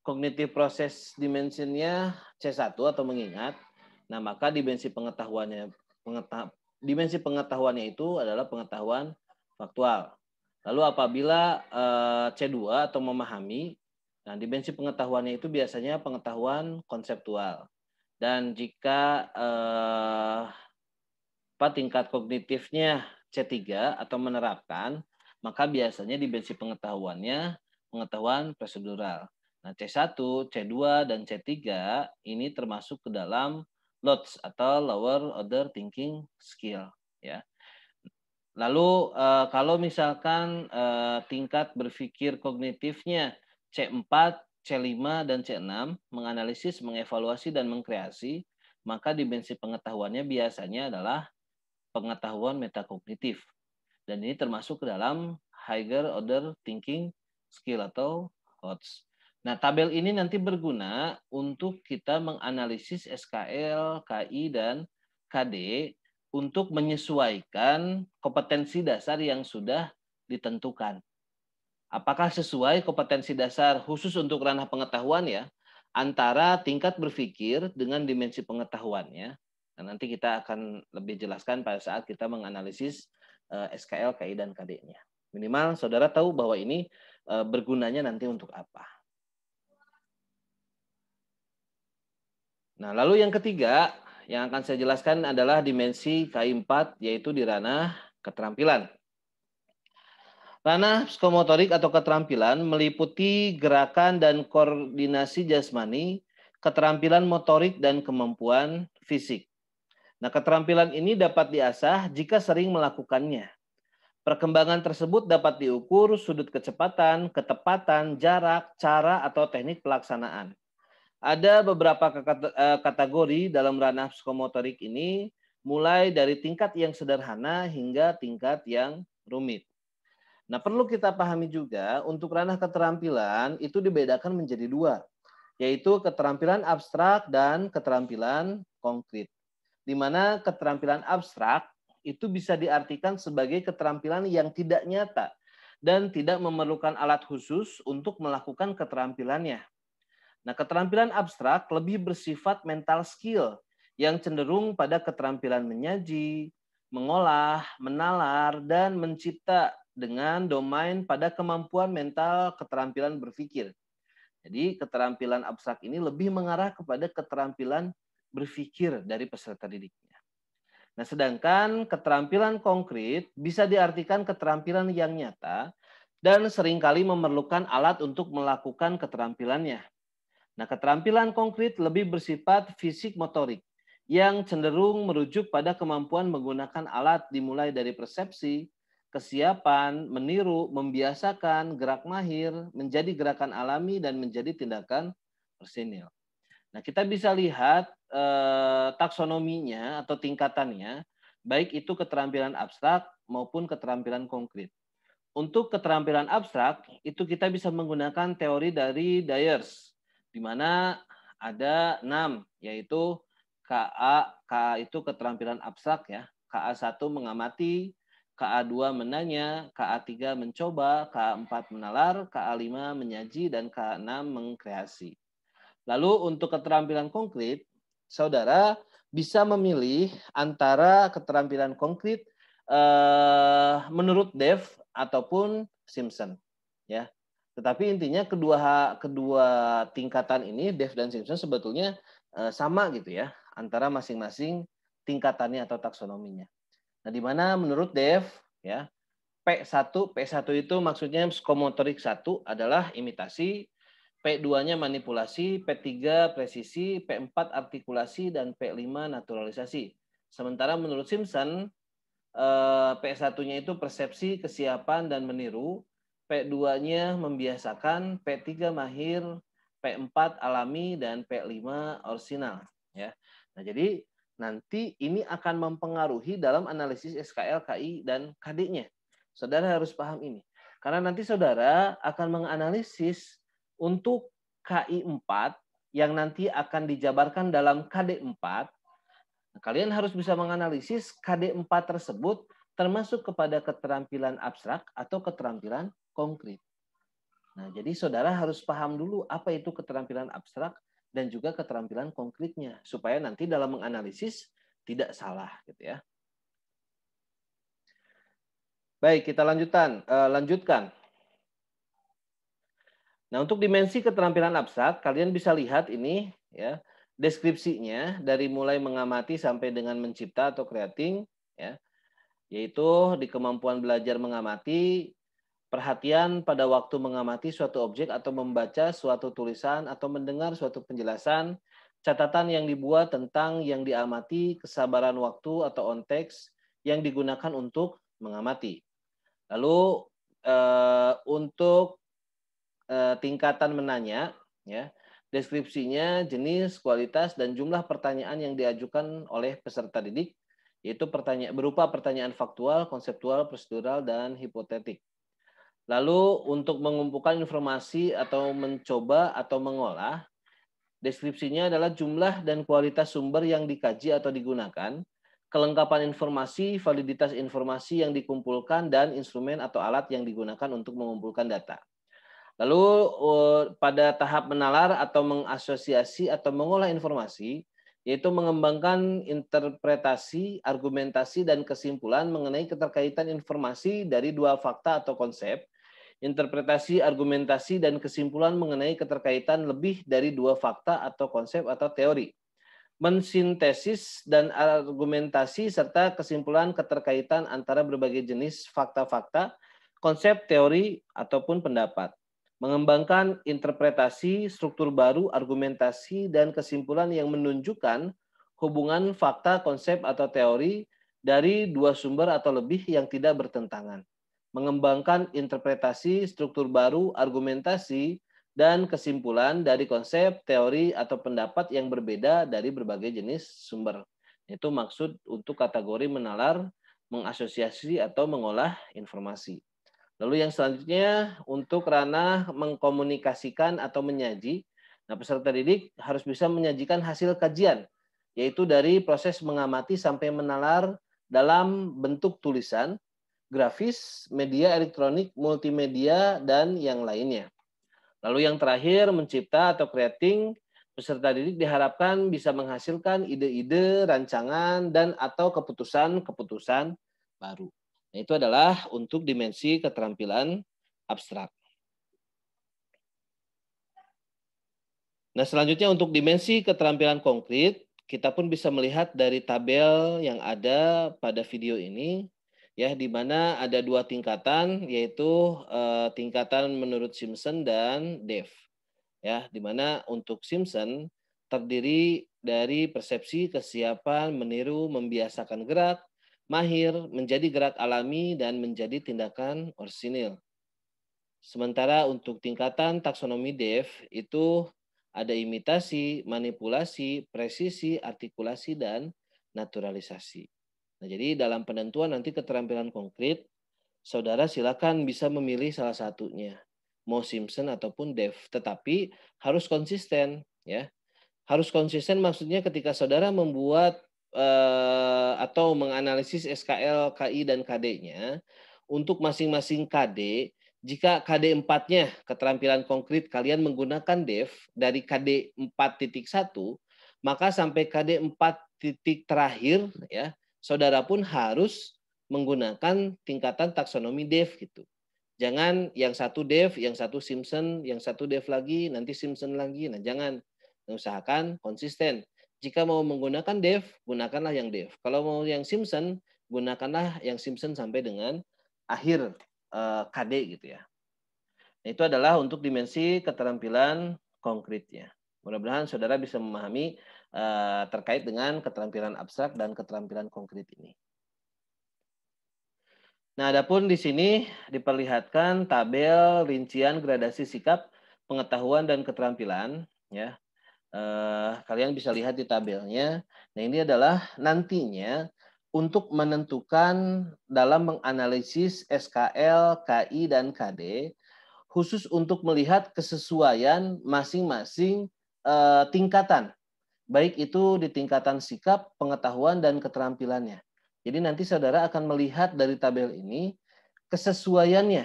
Speaker 1: kognitif proses dimensinya C1 atau mengingat, nah maka dimensi pengetahuannya itu adalah pengetahuan faktual. Lalu apabila C2 atau memahami, nah dimensi pengetahuannya itu biasanya pengetahuan konseptual. Dan jika tingkat kognitifnya C3 atau menerapkan, maka biasanya dimensi pengetahuannya pengetahuan prosedural. Nah, C1, C2, dan C3 ini termasuk ke dalam LOTS atau Lower Order Thinking Skill. Ya. Lalu kalau misalkan tingkat berpikir kognitifnya C4, C5, dan C6, menganalisis, mengevaluasi, dan mengkreasi, maka dimensi pengetahuannya biasanya adalah pengetahuan metakognitif. Dan ini termasuk ke dalam Higher Order Thinking Skill atau HOTS. Nah, tabel ini nanti berguna untuk kita menganalisis SKL, KI, dan KD untuk menyesuaikan kompetensi dasar yang sudah ditentukan. Apakah sesuai kompetensi dasar khusus untuk ranah pengetahuan ya, antara tingkat berpikir dengan dimensi pengetahuannya. Nah, nanti kita akan lebih jelaskan pada saat kita menganalisis SKL, KI, dan KD-nya. Minimal saudara tahu bahwa ini bergunanya nanti untuk apa. Nah, lalu yang ketiga yang akan saya jelaskan adalah dimensi KI4, yaitu di ranah keterampilan. Ranah psikomotorik atau keterampilan meliputi gerakan dan koordinasi jasmani, keterampilan motorik, dan kemampuan fisik. Nah, keterampilan ini dapat diasah jika sering melakukannya. Perkembangan tersebut dapat diukur sudut kecepatan, ketepatan, jarak, cara, atau teknik pelaksanaan. Ada beberapa kategori dalam ranah psikomotorik ini, mulai dari tingkat yang sederhana hingga tingkat yang rumit. Nah, perlu kita pahami juga untuk ranah keterampilan itu dibedakan menjadi dua, yaitu keterampilan abstrak dan keterampilan konkret. Di mana keterampilan abstrak itu bisa diartikan sebagai keterampilan yang tidak nyata dan tidak memerlukan alat khusus untuk melakukan keterampilannya. Nah, keterampilan abstrak lebih bersifat mental skill yang cenderung pada keterampilan menyaji, mengolah, menalar, dan mencipta dengan domain pada kemampuan mental keterampilan berpikir. Jadi keterampilan abstrak ini lebih mengarah kepada keterampilan berpikir dari peserta didiknya. Nah, sedangkan keterampilan konkret bisa diartikan keterampilan yang nyata dan seringkali memerlukan alat untuk melakukan keterampilannya. Nah, keterampilan konkret lebih bersifat fisik motorik yang cenderung merujuk pada kemampuan menggunakan alat dimulai dari persepsi, kesiapan, meniru, membiasakan, gerak mahir, menjadi gerakan alami, dan menjadi tindakan personil. Nah, kita bisa lihat taksonominya atau tingkatannya, baik itu keterampilan abstrak maupun keterampilan konkret. Untuk keterampilan abstrak, itu kita bisa menggunakan teori dari Dyers, di mana ada 6, yaitu KA itu keterampilan abstrak ya. KA1 mengamati, KA2 menanya, KA3 mencoba, KA4 menalar, KA5 menyaji, dan KA6 mengkreasi. Lalu untuk keterampilan konkret, saudara bisa memilih antara keterampilan konkret menurut Dev ataupun Simpson, ya. Tetapi intinya kedua tingkatan ini, Dev dan Simpson, sebetulnya sama gitu ya, antara masing-masing tingkatannya atau taksonominya. Nah, di mana menurut Dev ya, P1 itu maksudnya psikomotorik 1 adalah imitasi, P2-nya manipulasi, P3 presisi, P4 artikulasi, dan P5 naturalisasi. Sementara menurut Simpson, P1-nya itu persepsi, kesiapan, dan meniru, P2-nya membiasakan, P3 mahir, P4 alami, dan P5 orisinal. Ya. Nah, jadi nanti ini akan mempengaruhi dalam analisis SKL, KI, dan KD-nya. Saudara harus paham ini. Karena nanti saudara akan menganalisis untuk KI 4 yang nanti akan dijabarkan dalam KD 4, kalian harus bisa menganalisis KD 4 tersebut termasuk kepada keterampilan abstrak atau keterampilan konkret. Nah, jadi saudara harus paham dulu apa itu keterampilan abstrak dan juga keterampilan konkretnya supaya nanti dalam menganalisis tidak salah gitu ya. Baik, kita lanjutkan. Nah, untuk dimensi keterampilan abstrak, kalian bisa lihat ini ya, deskripsinya dari mulai mengamati sampai dengan mencipta atau creating ya. Yaitu di kemampuan belajar mengamati, perhatian pada waktu mengamati suatu objek atau membaca suatu tulisan atau mendengar suatu penjelasan, catatan yang dibuat tentang yang diamati, kesabaran waktu atau on-text yang digunakan untuk mengamati. Lalu untuk tingkatan menanya, ya, deskripsinya, jenis, kualitas, dan jumlah pertanyaan yang diajukan oleh peserta didik, yaitu berupa pertanyaan faktual, konseptual, prosedural, dan hipotetik. Lalu untuk mengumpulkan informasi atau mencoba atau mengolah, deskripsinya adalah jumlah dan kualitas sumber yang dikaji atau digunakan, kelengkapan informasi, validitas informasi yang dikumpulkan, dan instrumen atau alat yang digunakan untuk mengumpulkan data. Lalu pada tahap menalar atau mengasosiasi atau mengolah informasi, yaitu mengembangkan interpretasi, argumentasi, dan kesimpulan mengenai keterkaitan informasi dari dua fakta atau konsep, interpretasi, argumentasi, dan kesimpulan mengenai keterkaitan lebih dari dua fakta atau konsep atau teori, mensintesis dan argumentasi serta kesimpulan keterkaitan antara berbagai jenis fakta-fakta, konsep, teori, ataupun pendapat, mengembangkan interpretasi, struktur baru, argumentasi, dan kesimpulan yang menunjukkan hubungan fakta, konsep, atau teori dari dua sumber atau lebih yang tidak bertentangan. Mengembangkan interpretasi, struktur baru, argumentasi, dan kesimpulan dari konsep, teori, atau pendapat yang berbeda dari berbagai jenis sumber. Itu maksud untuk kategori menalar, mengasosiasi, atau mengolah informasi. Lalu yang selanjutnya untuk ranah mengkomunikasikan atau menyaji. Nah, peserta didik harus bisa menyajikan hasil kajian, yaitu dari proses mengamati sampai menalar dalam bentuk tulisan, grafis, media elektronik, multimedia, dan yang lainnya. Lalu yang terakhir, mencipta atau creating, peserta didik diharapkan bisa menghasilkan ide-ide, rancangan, dan atau keputusan-keputusan baru. Nah, itu adalah untuk dimensi keterampilan abstrak. Nah, selanjutnya untuk dimensi keterampilan konkret, kita pun bisa melihat dari tabel yang ada pada video ini, ya, di mana ada 2 tingkatan, yaitu tingkatan menurut Simpson dan Dev. Ya, di mana untuk Simpson terdiri dari persepsi, kesiapan, meniru, membiasakan gerak, mahir, menjadi gerak alami, dan menjadi tindakan orsinil. Sementara untuk tingkatan taksonomi Dev itu ada imitasi, manipulasi, presisi, artikulasi, dan naturalisasi. Nah, jadi dalam penentuan nanti keterampilan konkret, saudara silakan bisa memilih salah satunya, mau Simpson ataupun Dev, tetapi harus konsisten, ya. Harus konsisten maksudnya ketika saudara membuat atau menganalisis SKL, KI, dan KD-nya, untuk masing-masing KD, jika KD 4-nya keterampilan konkret kalian menggunakan Dev dari KD 4.1, maka sampai KD 4 titik terakhir ya, saudara pun harus menggunakan tingkatan taksonomi Dev gitu. Jangan yang satu Dev, yang satu Simpson, yang satu Dev lagi, nanti Simpson lagi. Nah, jangan. Usahakan konsisten. Jika mau menggunakan Dev, gunakanlah yang Dev. Kalau mau yang Simpson, gunakanlah yang Simpson sampai dengan akhir KD gitu ya. Nah, itu adalah untuk dimensi keterampilan konkretnya. Mudah-mudahan saudara bisa memahami terkait dengan keterampilan abstrak dan keterampilan konkret ini. Nah, adapun di sini diperlihatkan tabel rincian gradasi sikap, pengetahuan, dan keterampilan. Ya, kalian bisa lihat di tabelnya. Nah, ini adalah nantinya untuk menentukan dalam menganalisis SKL, KI, dan KD, khusus untuk melihat kesesuaian masing-masing tingkatan, baik itu di tingkatan sikap, pengetahuan, dan keterampilannya. Jadi nanti saudara akan melihat dari tabel ini kesesuaiannya.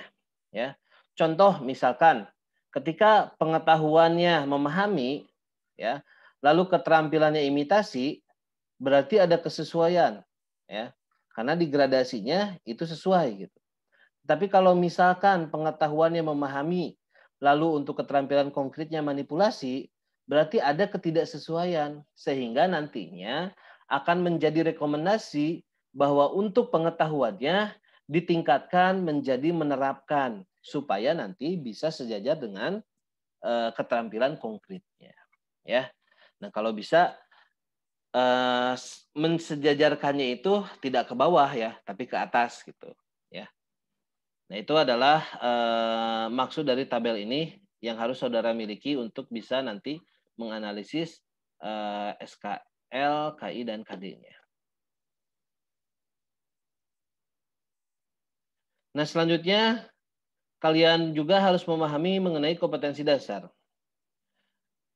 Speaker 1: Ya, contoh misalkan ketika pengetahuannya memahami, ya, lalu keterampilannya imitasi, berarti ada kesesuaian, ya, karena digradasinya itu sesuai gitu. Tapi kalau misalkan pengetahuannya memahami, lalu untuk keterampilan konkretnya manipulasi, berarti ada ketidaksesuaian, sehingga nantinya akan menjadi rekomendasi bahwa untuk pengetahuannya ditingkatkan menjadi menerapkan, supaya nanti bisa sejajar dengan keterampilan konkretnya. Ya, nah kalau bisa mensejajarkannya itu tidak ke bawah ya, tapi ke atas gitu. Ya. Nah, itu adalah maksud dari tabel ini yang harus saudara miliki untuk bisa nanti menganalisis SKL, KI, dan KD-nya. Nah, selanjutnya kalian juga harus memahami mengenai kompetensi dasar.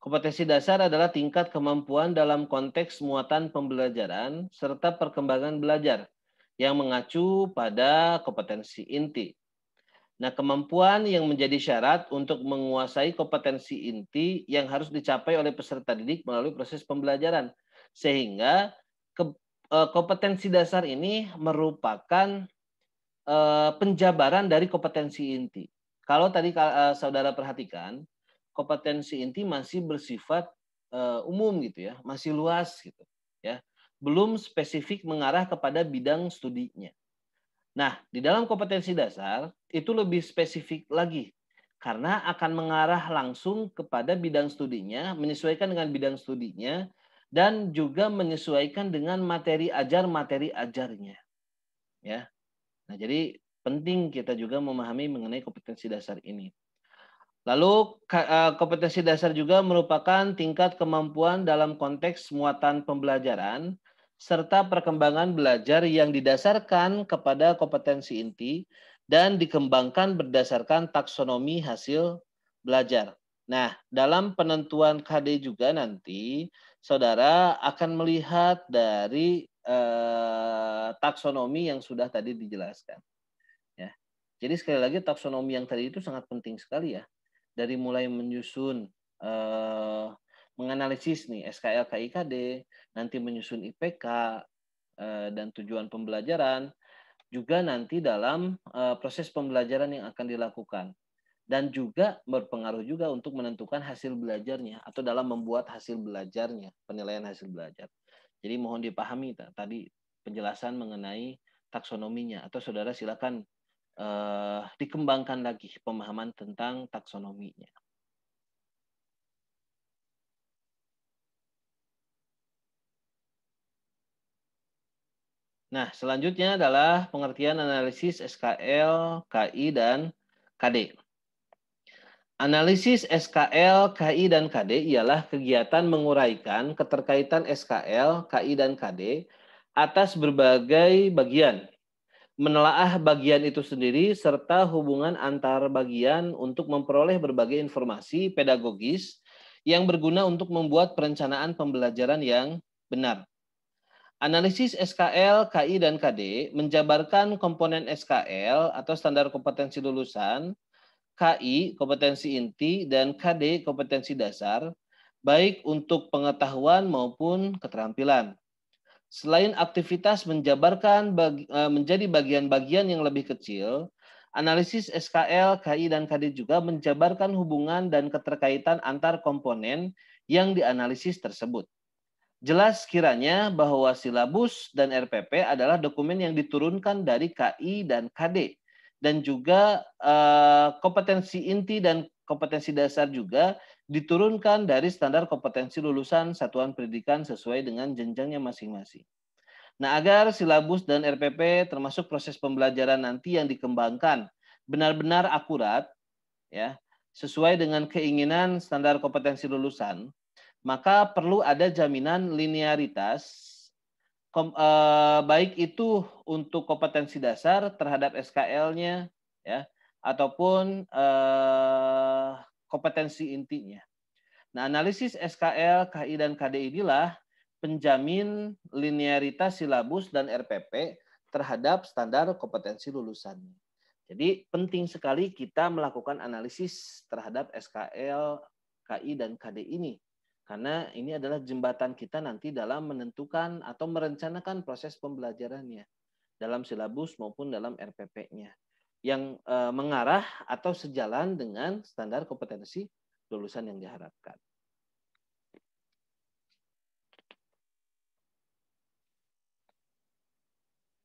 Speaker 1: Kompetensi dasar adalah tingkat kemampuan dalam konteks muatan pembelajaran serta perkembangan belajar yang mengacu pada kompetensi inti. Nah, kemampuan yang menjadi syarat untuk menguasai kompetensi inti yang harus dicapai oleh peserta didik melalui proses pembelajaran. Sehingga kompetensi dasar ini merupakan penjabaran dari kompetensi inti. Kalau tadi saudara perhatikan, kompetensi inti masih bersifat umum gitu ya, masih luas gitu ya. Belum spesifik mengarah kepada bidang studinya. Nah, di dalam kompetensi dasar itu lebih spesifik lagi karena akan mengarah langsung kepada bidang studinya, menyesuaikan dengan bidang studinya, dan juga menyesuaikan dengan materi ajarnya. Ya. Nah, jadi penting kita juga memahami mengenai kompetensi dasar ini. Lalu kompetensi dasar juga merupakan tingkat kemampuan dalam konteks muatan pembelajaran serta perkembangan belajar yang didasarkan kepada kompetensi inti dan dikembangkan berdasarkan taksonomi hasil belajar. Nah, dalam penentuan KD juga nanti saudara akan melihat dari taksonomi yang sudah tadi dijelaskan. Ya. Jadi sekali lagi taksonomi yang tadi itu sangat penting sekali ya. Dari mulai menyusun menganalisis nih SKL KIKD, nanti menyusun IPK dan tujuan pembelajaran, juga nanti dalam proses pembelajaran yang akan dilakukan. Dan juga berpengaruh juga untuk menentukan hasil belajarnya atau dalam membuat hasil belajarnya, penilaian hasil belajar. Jadi mohon dipahami tadi penjelasan mengenai taksonominya atau saudara silakan dikembangkan lagi pemahaman tentang taksonominya. Nah, selanjutnya adalah pengertian analisis SKL, KI, dan KD. Analisis SKL, KI, dan KD ialah kegiatan menguraikan keterkaitan SKL, KI, dan KD atas berbagai bagian, menelaah bagian itu sendiri, serta hubungan antar bagian untuk memperoleh berbagai informasi pedagogis yang berguna untuk membuat perencanaan pembelajaran yang benar. Analisis SKL, KI, dan KD menjabarkan komponen SKL atau standar kompetensi lulusan, KI kompetensi inti, dan KD kompetensi dasar, baik untuk pengetahuan maupun keterampilan. Selain aktivitas menjabarkan menjadi bagian-bagian yang lebih kecil, analisis SKL, KI, dan KD juga menjabarkan hubungan dan keterkaitan antar komponen yang dianalisis tersebut. Jelas kiranya bahwa silabus dan RPP adalah dokumen yang diturunkan dari KI dan KD, dan juga kompetensi inti dan kompetensi dasar juga diturunkan dari standar kompetensi lulusan satuan pendidikan sesuai dengan jenjangnya masing-masing. Nah, agar silabus dan RPP termasuk proses pembelajaran nanti yang dikembangkan benar-benar akurat, ya, sesuai dengan keinginan standar kompetensi lulusan, maka perlu ada jaminan linearitas, baik itu untuk kompetensi dasar terhadap SKL-nya, ya, ataupun kompetensi intinya. Nah, analisis SKL, KI, dan KD inilah penjamin linearitas silabus dan RPP terhadap standar kompetensi lulusannya. Jadi penting sekali kita melakukan analisis terhadap SKL, KI, dan KD ini. Karena ini adalah jembatan kita nanti dalam menentukan atau merencanakan proses pembelajarannya dalam silabus maupun dalam RPP-nya yang mengarah atau sejalan dengan standar kompetensi lulusan yang diharapkan.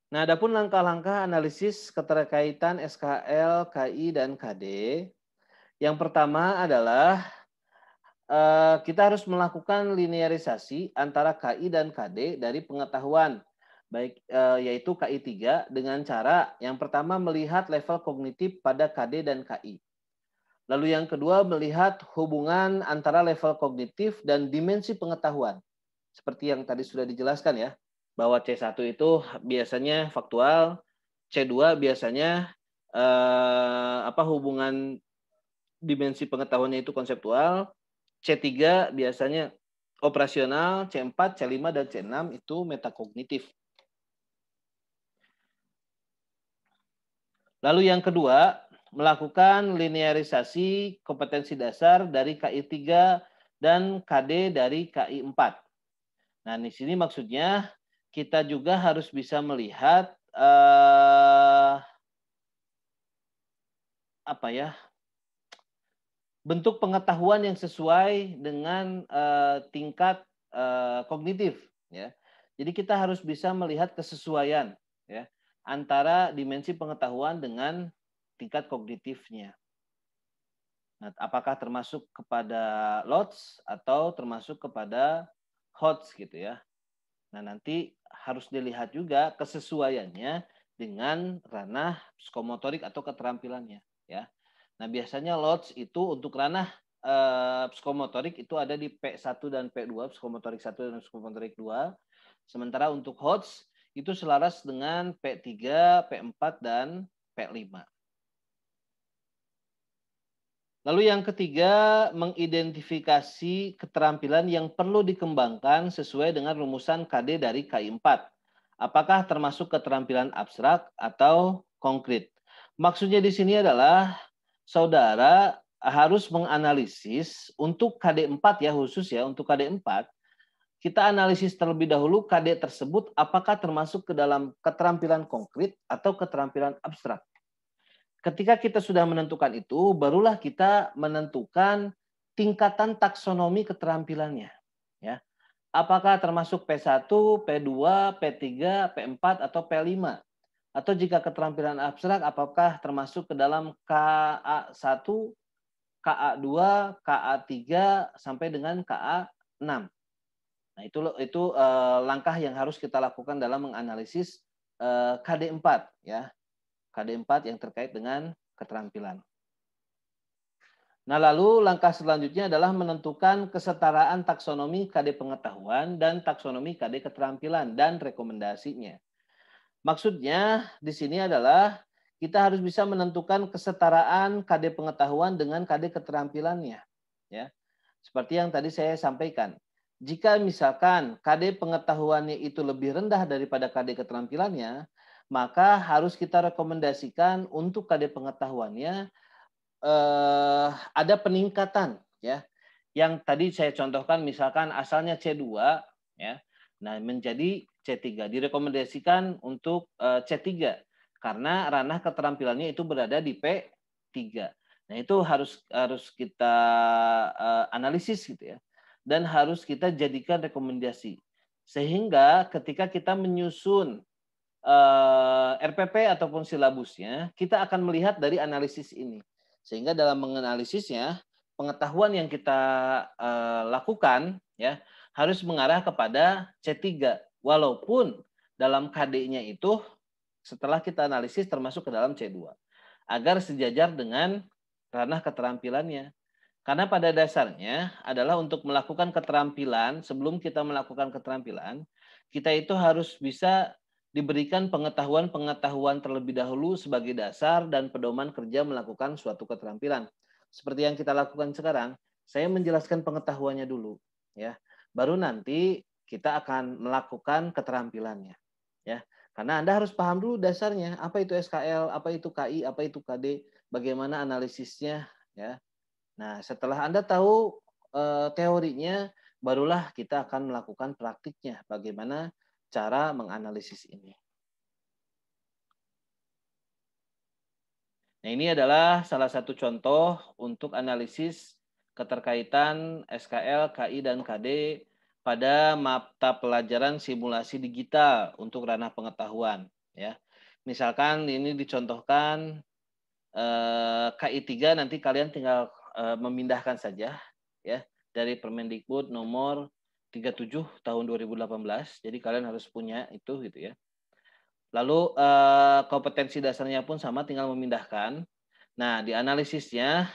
Speaker 1: Nah, adapun langkah-langkah analisis keterkaitan SKL, KI, dan KD. Yang pertama adalah kita harus melakukan linearisasi antara KI dan KD dari pengetahuan, baik yaitu KI 3 dengan cara yang pertama melihat level kognitif pada KD dan KI. Lalu yang kedua melihat hubungan antara level kognitif dan dimensi pengetahuan. Seperti yang tadi sudah dijelaskan ya, bahwa C1 itu biasanya faktual, C2 biasanya hubungan dimensi pengetahuannya itu konseptual, C3 biasanya operasional, C4, C5, dan C6 itu metakognitif. Lalu yang kedua, melakukan linearisasi kompetensi dasar dari KI 3 dan KD dari KI 4. Nah, di sini maksudnya kita juga harus bisa melihat bentuk pengetahuan yang sesuai dengan tingkat kognitif, ya. Jadi kita harus bisa melihat kesesuaian, ya, antara dimensi pengetahuan dengan tingkat kognitifnya. Nah, apakah termasuk kepada LOTS atau termasuk kepada HOTS gitu ya. Nah, nanti harus dilihat juga kesesuaiannya dengan ranah psikomotorik atau keterampilannya, ya. Nah, biasanya lots itu untuk ranah psikomotorik itu ada di P1 dan P2, psikomotorik 1 dan psikomotorik 2. Sementara untuk HOTS itu selaras dengan P3, P4, dan P5. Lalu yang ketiga, mengidentifikasi keterampilan yang perlu dikembangkan sesuai dengan rumusan KD dari KI 4. Apakah termasuk keterampilan abstrak atau konkret? Maksudnya di sini adalah saudara harus menganalisis untuk KD 4 ya, khusus ya untuk KD 4. Kita analisis terlebih dahulu KD tersebut apakah termasuk ke dalam keterampilan konkret atau keterampilan abstrak. Ketika kita sudah menentukan itu, barulah kita menentukan tingkatan taksonomi keterampilannya. Ya. Apakah termasuk P1, P2, P3, P4, atau P5? Atau jika keterampilan abstrak, apakah termasuk ke dalam KA1, KA2, KA3, sampai dengan KA6? Nah, itu langkah yang harus kita lakukan dalam menganalisis KD4 ya. KD4 yang terkait dengan keterampilan. Nah, lalu langkah selanjutnya adalah menentukan kesetaraan taksonomi KD pengetahuan dan taksonomi KD keterampilan dan rekomendasinya. Maksudnya di sini adalah kita harus bisa menentukan kesetaraan KD pengetahuan dengan KD keterampilannya. Ya. Seperti yang tadi saya sampaikan. Jika misalkan KD pengetahuannya itu lebih rendah daripada KD keterampilannya, maka harus kita rekomendasikan untuk KD pengetahuannya ada peningkatan ya. Yang tadi saya contohkan misalkan asalnya C2 ya. Nah, menjadi C3 direkomendasikan untuk C3 karena ranah keterampilannya itu berada di P3. Nah, itu harus kita analisis gitu ya. Dan harus kita jadikan rekomendasi. Sehingga ketika kita menyusun RPP ataupun silabusnya, kita akan melihat dari analisis ini. Sehingga dalam menganalisisnya, pengetahuan yang kita lakukan ya harus mengarah kepada C3. Walaupun dalam KD-nya itu setelah kita analisis termasuk ke dalam C2. Agar sejajar dengan ranah keterampilannya. Karena pada dasarnya adalah untuk melakukan keterampilan, sebelum kita melakukan keterampilan, kita itu harus bisa diberikan pengetahuan-pengetahuan terlebih dahulu sebagai dasar dan pedoman kerja melakukan suatu keterampilan. Seperti yang kita lakukan sekarang, saya menjelaskan pengetahuannya dulu, ya. Baru nanti kita akan melakukan keterampilannya, ya. Karena Anda harus paham dulu dasarnya, apa itu SKL, apa itu KI, apa itu KD, bagaimana analisisnya, ya. Nah, setelah Anda tahu teorinya, barulah kita akan melakukan praktiknya, bagaimana cara menganalisis ini. Nah, ini adalah salah satu contoh untuk analisis keterkaitan SKL, KI, dan KD pada mata pelajaran simulasi digital untuk ranah pengetahuan. Ya, misalkan ini dicontohkan KI 3 nanti kalian tinggal memindahkan saja ya dari Permendikbud nomor 37 tahun 2018. Jadi kalian harus punya itu gitu ya. Lalu kompetensi dasarnya pun sama, tinggal memindahkan. Nah, di analisisnya,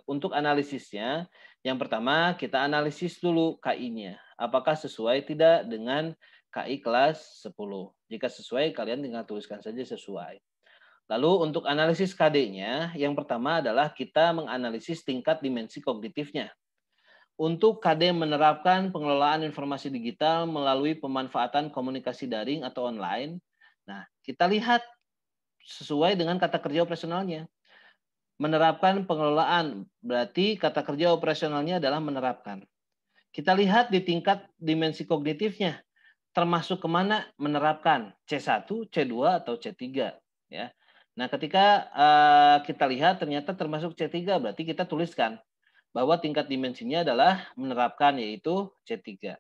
Speaker 1: untuk analisisnya, yang pertama kita analisis dulu KI-nya. Apakah sesuai tidak dengan KI kelas 10. Jika sesuai, kalian tinggal tuliskan saja sesuai. Lalu untuk analisis KD-nya, yang pertama adalah kita menganalisis tingkat dimensi kognitifnya. Untuk KD menerapkan pengelolaan informasi digital melalui pemanfaatan komunikasi daring atau online. Nah, kita lihat sesuai dengan kata kerja operasionalnya. Menerapkan pengelolaan, berarti kata kerja operasionalnya adalah menerapkan. Kita lihat di tingkat dimensi kognitifnya, termasuk kemana menerapkan, C1, C2, atau C3. Ya. Nah, ketika kita lihat ternyata termasuk C3, berarti kita tuliskan bahwa tingkat dimensinya adalah menerapkan, yaitu C3.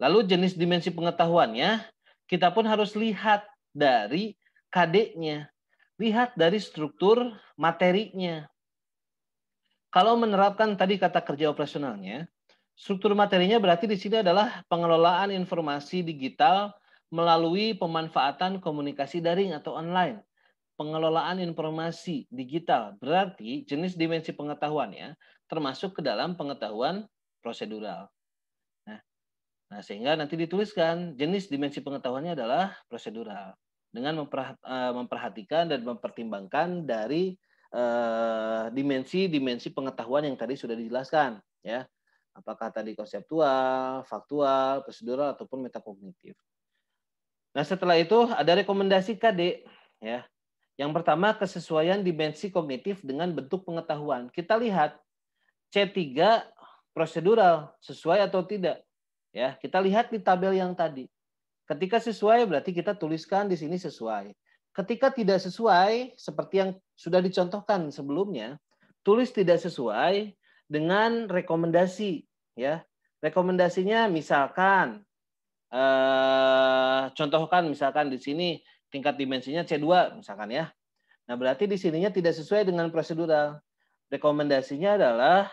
Speaker 1: Lalu jenis dimensi pengetahuannya, kita pun harus lihat dari KD-nya. Lihat dari struktur materinya. Kalau menerapkan tadi kata kerja operasionalnya, struktur materinya berarti di sini adalah pengelolaan informasi digital melalui pemanfaatan komunikasi daring atau online. pengelolaan informasi digital. Berarti jenis dimensi pengetahuannya termasuk ke dalam pengetahuan prosedural. Nah, sehingga nanti dituliskan jenis dimensi pengetahuannya adalah prosedural. Dengan memperhatikan dan mempertimbangkan dari dimensi-dimensi pengetahuan yang tadi sudah dijelaskan, ya. Apakah tadi konseptual, faktual, prosedural ataupun metakognitif. Nah, setelah itu ada rekomendasi KD, ya. Yang pertama, kesesuaian dimensi kognitif dengan bentuk pengetahuan. Kita lihat C3 prosedural sesuai atau tidak. Ya, kita lihat di tabel yang tadi. Ketika sesuai berarti kita tuliskan di sini sesuai. Ketika tidak sesuai seperti yang sudah dicontohkan sebelumnya, tulis tidak sesuai dengan rekomendasi, ya. Rekomendasinya misalkan contohkan misalkan di sini tingkat dimensinya C2 misalkan, ya. Nah, berarti di sininya tidak sesuai dengan prosedural. Rekomendasinya adalah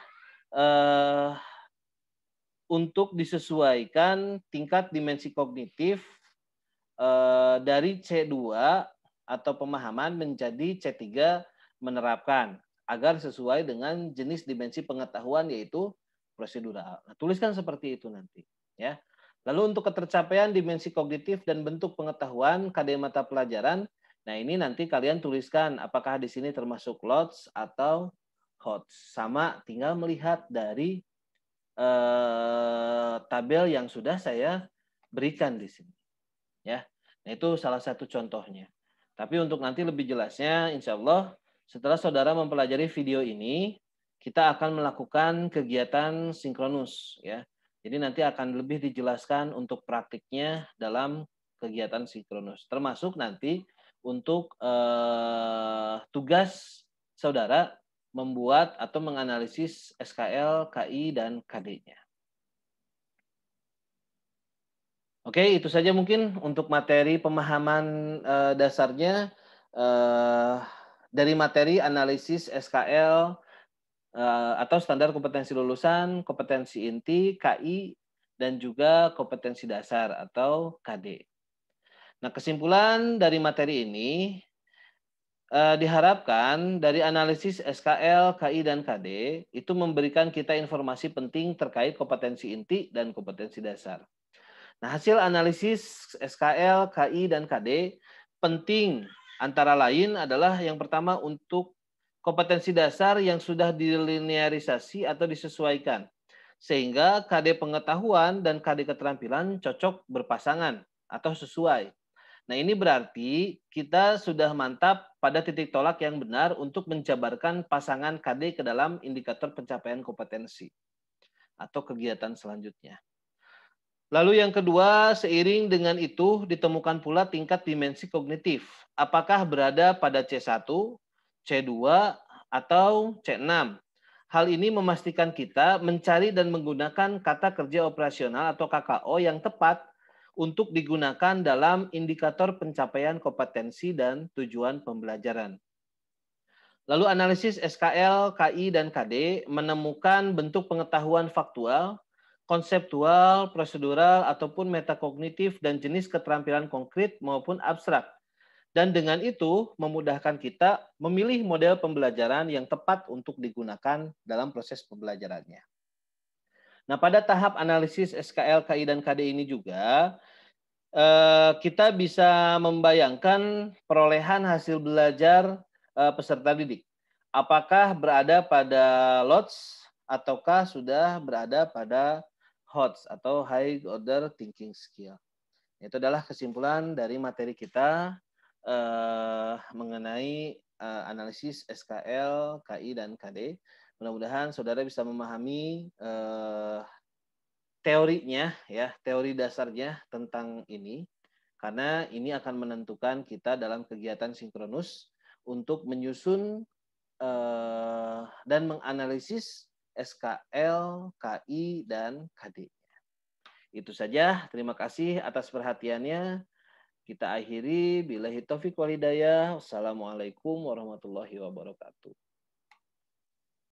Speaker 1: untuk disesuaikan tingkat dimensi kognitif dari C2 atau pemahaman menjadi C3 menerapkan agar sesuai dengan jenis dimensi pengetahuan yaitu prosedural. Nah, tuliskan seperti itu nanti, ya. Lalu untuk ketercapaian dimensi kognitif dan bentuk pengetahuan KD mata pelajaran, nah ini nanti kalian tuliskan apakah di sini termasuk LOTS atau HOTS. Sama tinggal melihat dari tabel yang sudah saya berikan di sini, ya. Nah, itu salah satu contohnya. Tapi untuk nanti lebih jelasnya, insya Allah setelah saudara mempelajari video ini, kita akan melakukan kegiatan sinkronus, ya. Jadi nanti akan lebih dijelaskan untuk praktiknya dalam kegiatan sinkronus, termasuk nanti untuk tugas saudara membuat atau menganalisis SKL, KI, dan KD-nya. Oke, itu saja mungkin untuk materi pemahaman dasarnya dari materi analisis SKL atau standar kompetensi lulusan, kompetensi inti, KI, dan juga kompetensi dasar atau KD. Nah, kesimpulan dari materi ini diharapkan dari analisis SKL, KI, dan KD itu memberikan kita informasi penting terkait kompetensi inti dan kompetensi dasar. Nah, hasil analisis SKL, KI, dan KD penting antara lain adalah yang pertama untuk kompetensi dasar yang sudah dilinearisasi atau disesuaikan. Sehingga KD pengetahuan dan KD keterampilan cocok berpasangan atau sesuai. Nah, ini berarti kita sudah mantap pada titik tolak yang benar untuk menjabarkan pasangan KD ke dalam indikator pencapaian kompetensi atau kegiatan selanjutnya. Lalu yang kedua, seiring dengan itu ditemukan pula tingkat dimensi kognitif. Apakah berada pada C1, C2, atau C6? Hal ini memastikan kita mencari dan menggunakan kata kerja operasional atau KKO yang tepat untuk digunakan dalam indikator pencapaian kompetensi dan tujuan pembelajaran. Lalu analisis SKL, KI, dan KD menemukan bentuk pengetahuan faktual, konseptual, prosedural, ataupun metakognitif dan jenis keterampilan konkret maupun abstrak. Dan dengan itu memudahkan kita memilih model pembelajaran yang tepat untuk digunakan dalam proses pembelajarannya. Nah, pada tahap analisis SKL, KI, dan KD ini juga kita bisa membayangkan perolehan hasil belajar peserta didik. Apakah berada pada LOTS ataukah sudah berada pada HOTS atau High Order Thinking Skill. Itu adalah kesimpulan dari materi kita mengenai analisis SKL, KI, dan KD. Mudah-mudahan saudara bisa memahami teorinya, ya, teori dasarnya tentang ini, karena ini akan menentukan kita dalam kegiatan sinkronus untuk menyusun dan menganalisis SKL, KI, dan KD. Itu saja. Terima kasih atas perhatiannya. Kita akhiri. Billahi taufiq wal hidayah. Wassalamualaikum warahmatullahi wabarakatuh.